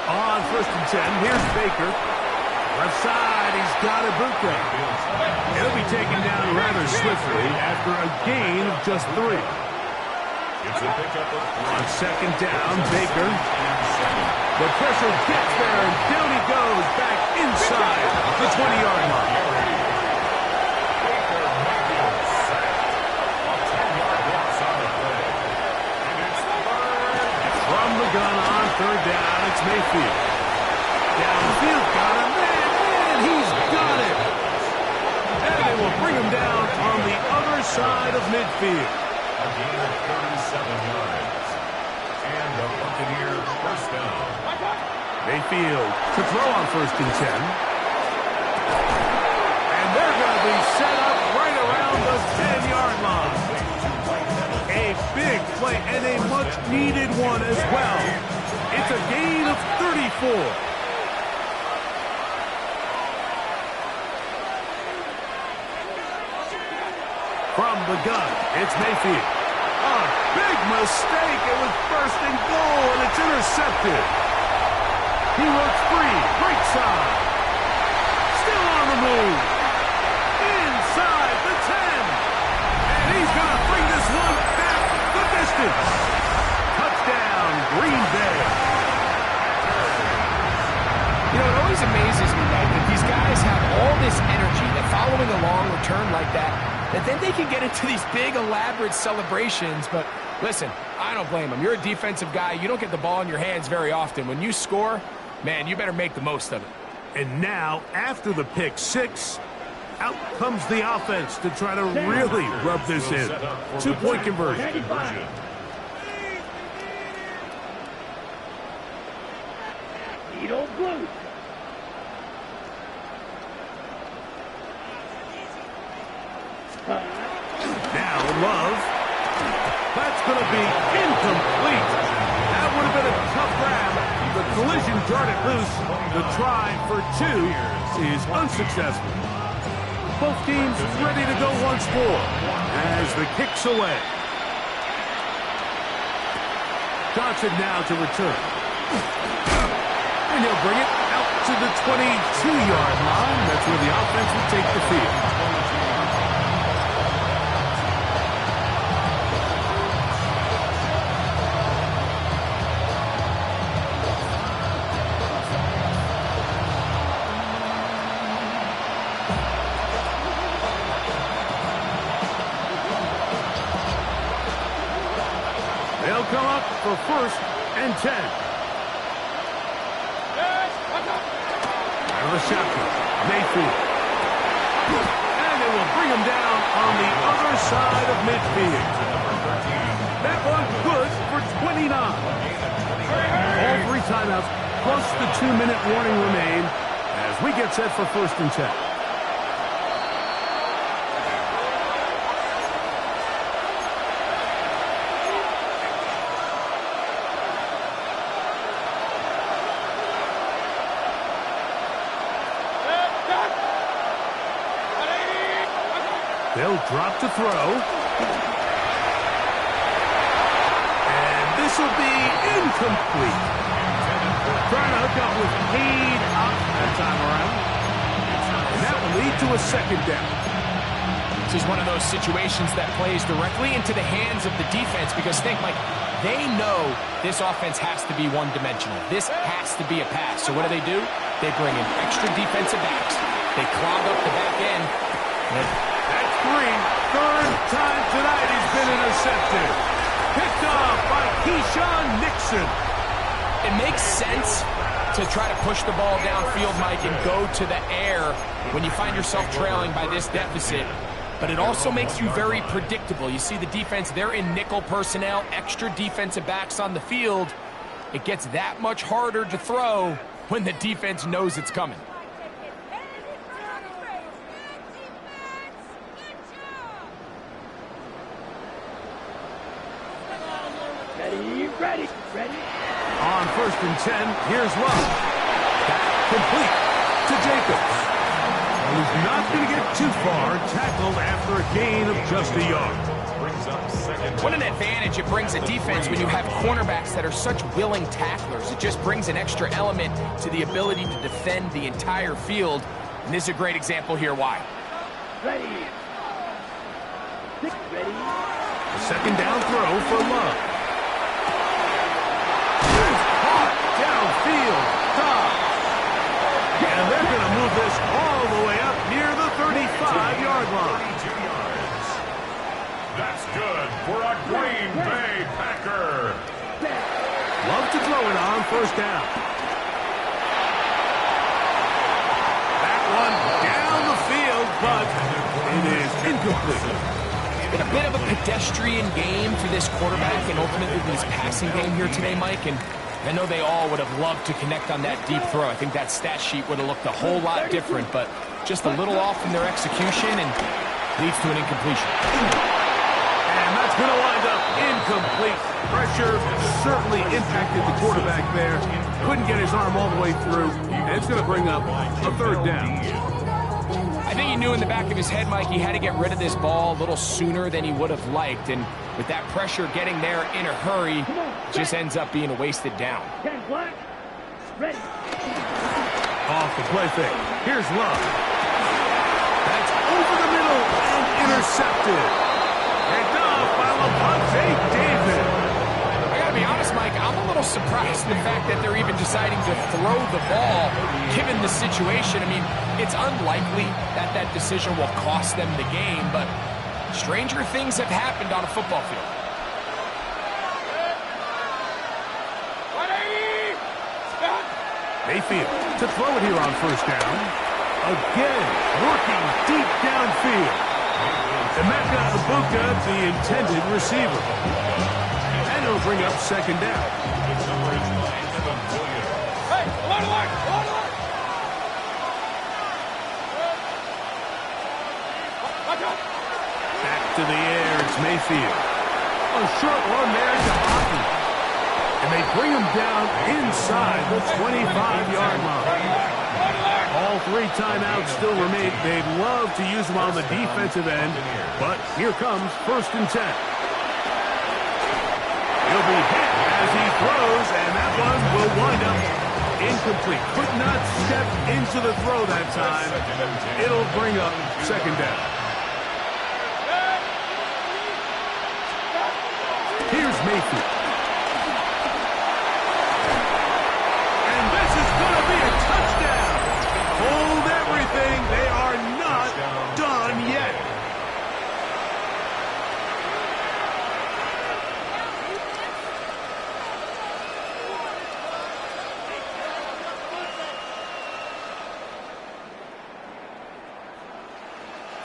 On 1st and 10, here's Baker. Left side, he's got Ibuka. He'll be taken down rather swiftly after a gain of just 3. On 2nd down, Baker. The pressure gets there, and down he goes back inside the 20-yard line. From the gun on 3rd down, it's Mayfield. Downfield, got him. Man, he's got it. And they will bring him down on the other side of midfield. A gain of 37 yards. And the Buccaneers first down. Mayfield to throw on 1st and 10. And they're going to be set up right around the 10-yard line. A big play and a much-needed one as well. It's a gain of 34. From the gun, it's Mayfield. A big mistake. It was 1st and goal, and it's intercepted. He works free, right side. Still on the move. Inside the 10. And he's going to bring this one back the distance. Touchdown, Green Bay. You know, it always amazes me, right, that these guys have all this energy, that following a long return like that then they can get into these big, elaborate celebrations. But listen, I don't blame them. You're a defensive guy. You don't get the ball in your hands very often. When you score, man, you better make the most of it. And now, after the pick 6, out comes the offense to try to really rub this in. 2-point conversion. Needle blue. Now Love. That's going to be incomplete. That would have been a tough grab. The collision jarred it loose. The try for 2 is unsuccessful. Both teams ready to go once more as the kick's away. Johnson now to return. And he'll bring it out to the 22-yard line. That's where the offense will take the field. for 1st and 10. Out of the shotgun, Mayfield. And it will bring him down on the other side of midfield. That one good for 29. All 3 timeouts plus the 2-minute warning remain as we get set for 1st and 10. They'll drop to throw. And this will be incomplete. Trying to hook up with Heed up that time around. And that will lead to a 2nd down. This is one of those situations that plays directly into the hands of the defense because think, Mike, they know this offense has to be one-dimensional. This has to be a pass. So what do? They bring in extra defensive backs. They clog up the back end. That's 3rd time tonight he's been intercepted. Picked off by Keyshawn Nixon. It makes sense to try to push the ball downfield, Mike, and go to the air when you find yourself trailing by this deficit. But it also makes you very predictable. You see the defense, they're in nickel personnel, extra defensive backs on the field. It gets that much harder to throw when the defense knows it's coming. Ready. On 1st and 10, here's Love. Complete to Jacobs. Well, he's not going to get too far, tackled after a gain of just a yard. What an advantage it brings a defense when you have cornerbacks that are such willing tacklers. It just brings an extra element to the ability to defend the entire field. And this is a great example here why. Ready. A 2nd down throw for Love. Downfield, and they're going to move this all the way up near the 35-yard line. That's good for a Green Bay Packer. Love to throw it on 1st down. That one down the field, but it is incomplete. It's been a bit of a pedestrian game for this quarterback and ultimately this passing game here today, Mike. And I know they all would have loved to connect on that deep throw. I think that stat sheet would have looked a whole lot different, but just a little off in their execution and leads to an incompletion. And that's going to wind up incomplete. Pressure certainly impacted the quarterback there. Couldn't get his arm all the way through, and it's going to bring up a 3rd down. I think he knew in the back of his head, Mike, he had to get rid of this ball a little sooner than he would have liked. And with that pressure getting there in a hurry, it just ends up being a wasted down. Ready. Off the play fake. Here's Love. That's over the middle and intercepted. Picked off by Levante David. I got to be honest, Mike, I'm a little surprised in the fact that they're even deciding to throw the ball given the situation. I mean, it's unlikely that that decision will cost them the game, but stranger things have happened on a football field. Mayfield to throw it here on 1st down. Again, working deep downfield. Emeka Ibuka, the intended receiver. And it'll bring up 2nd down. Back to the air, it's Mayfield. A short one there to Hockey. And they bring him down inside the 25-yard line. All 3 timeouts still remain. They'd love to use them on the defensive end, but here comes 1st and 10. He'll be hit as he throws, and that one will wind up incomplete. Could not step into the throw that time. It'll bring up 2nd down. Here's Mayfield. And this is going to be a touchdown. Hold everything. They are not done yet.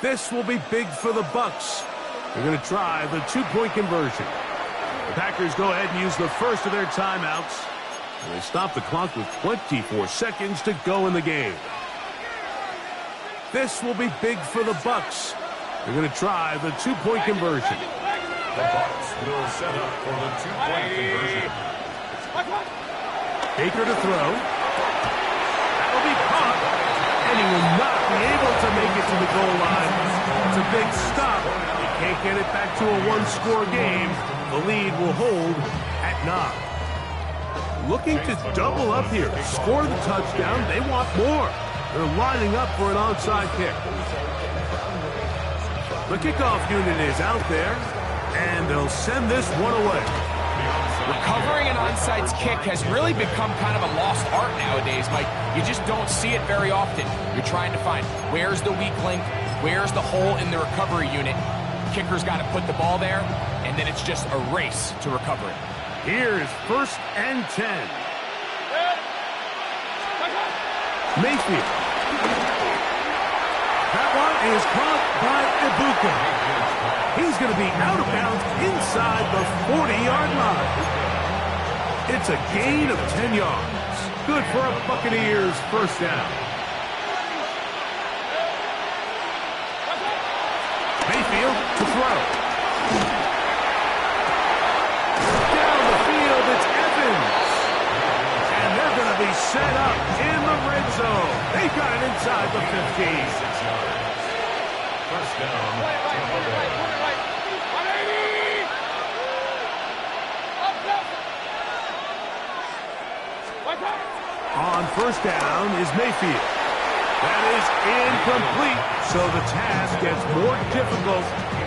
This will be big for the Bucs. They're going to try the two-point conversion. The Packers go ahead and use the first of their timeouts. And they stop the clock with 24 seconds to go in the game. This will be big for the Bucs. They're going to try the two-point conversion. The Bucs will set up for the two-point conversion. Baker to throw. That'll be caught. And he will not be able to make it to the goal line. It's a big stop. They can't get it back to a one-score game. The lead will hold at 9. Looking to double up here. Score the touchdown. They want more. They're lining up for an onside kick. The kickoff unit is out there, and they'll send this one away. Recovering an onside kick has really become kind of a lost art nowadays, Mike. You just don't see it very often. You're trying to find where's the weak link, where's the hole in the recovery unit. Kicker's got to put the ball there, and then it's just a race to recover it. Here's 1st and 10. Mayfield. That one is caught by Ibuka. He's going to be out of bounds inside the 40-yard line. It's a gain of 10 yards. Good for a Buccaneers first down. Mayfield to throw. Down the field, it's Evans. And they're going to be set up in the red zone. They got it inside the 15. First down. On first down is Mayfield. That is incomplete, so the task gets more difficult.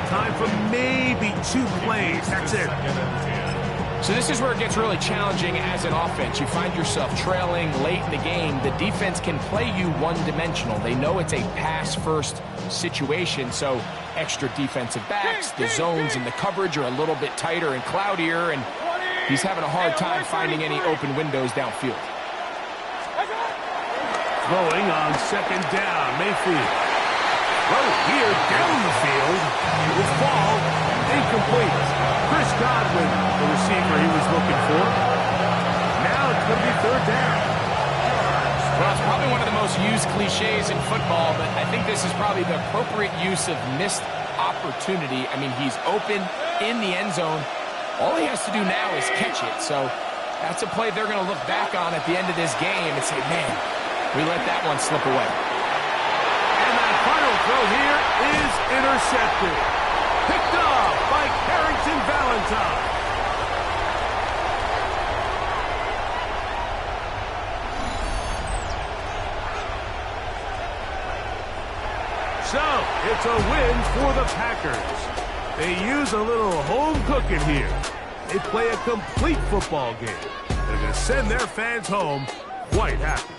Time for maybe 2 plays. That's it. So this is where it gets really challenging as an offense. You find yourself trailing late in the game. The defense can play you one-dimensional. They know it's a pass-first situation, so extra defensive backs, the zones and the coverage are a little bit tighter and cloudier, and he's having a hard time finding any open windows downfield. Throwing on second down, Mayfield. Throw here down the field. It will fall incomplete. Chris Godwin, the receiver he was looking for. Now it's going to be third down. Well, it's probably one of the most used cliches in football, but I think this is probably the appropriate use of missed opportunity. I mean, he's open in the end zone. All he has to do now is catch it. So that's a play they're going to look back on at the end of this game and say, man, we let that one slip away. And that final throw here is intercepted. Picked off by Carrington Valentine. So, it's a win for the Packers. They use a little home cooking here. They play a complete football game. They're going to send their fans home quite happy.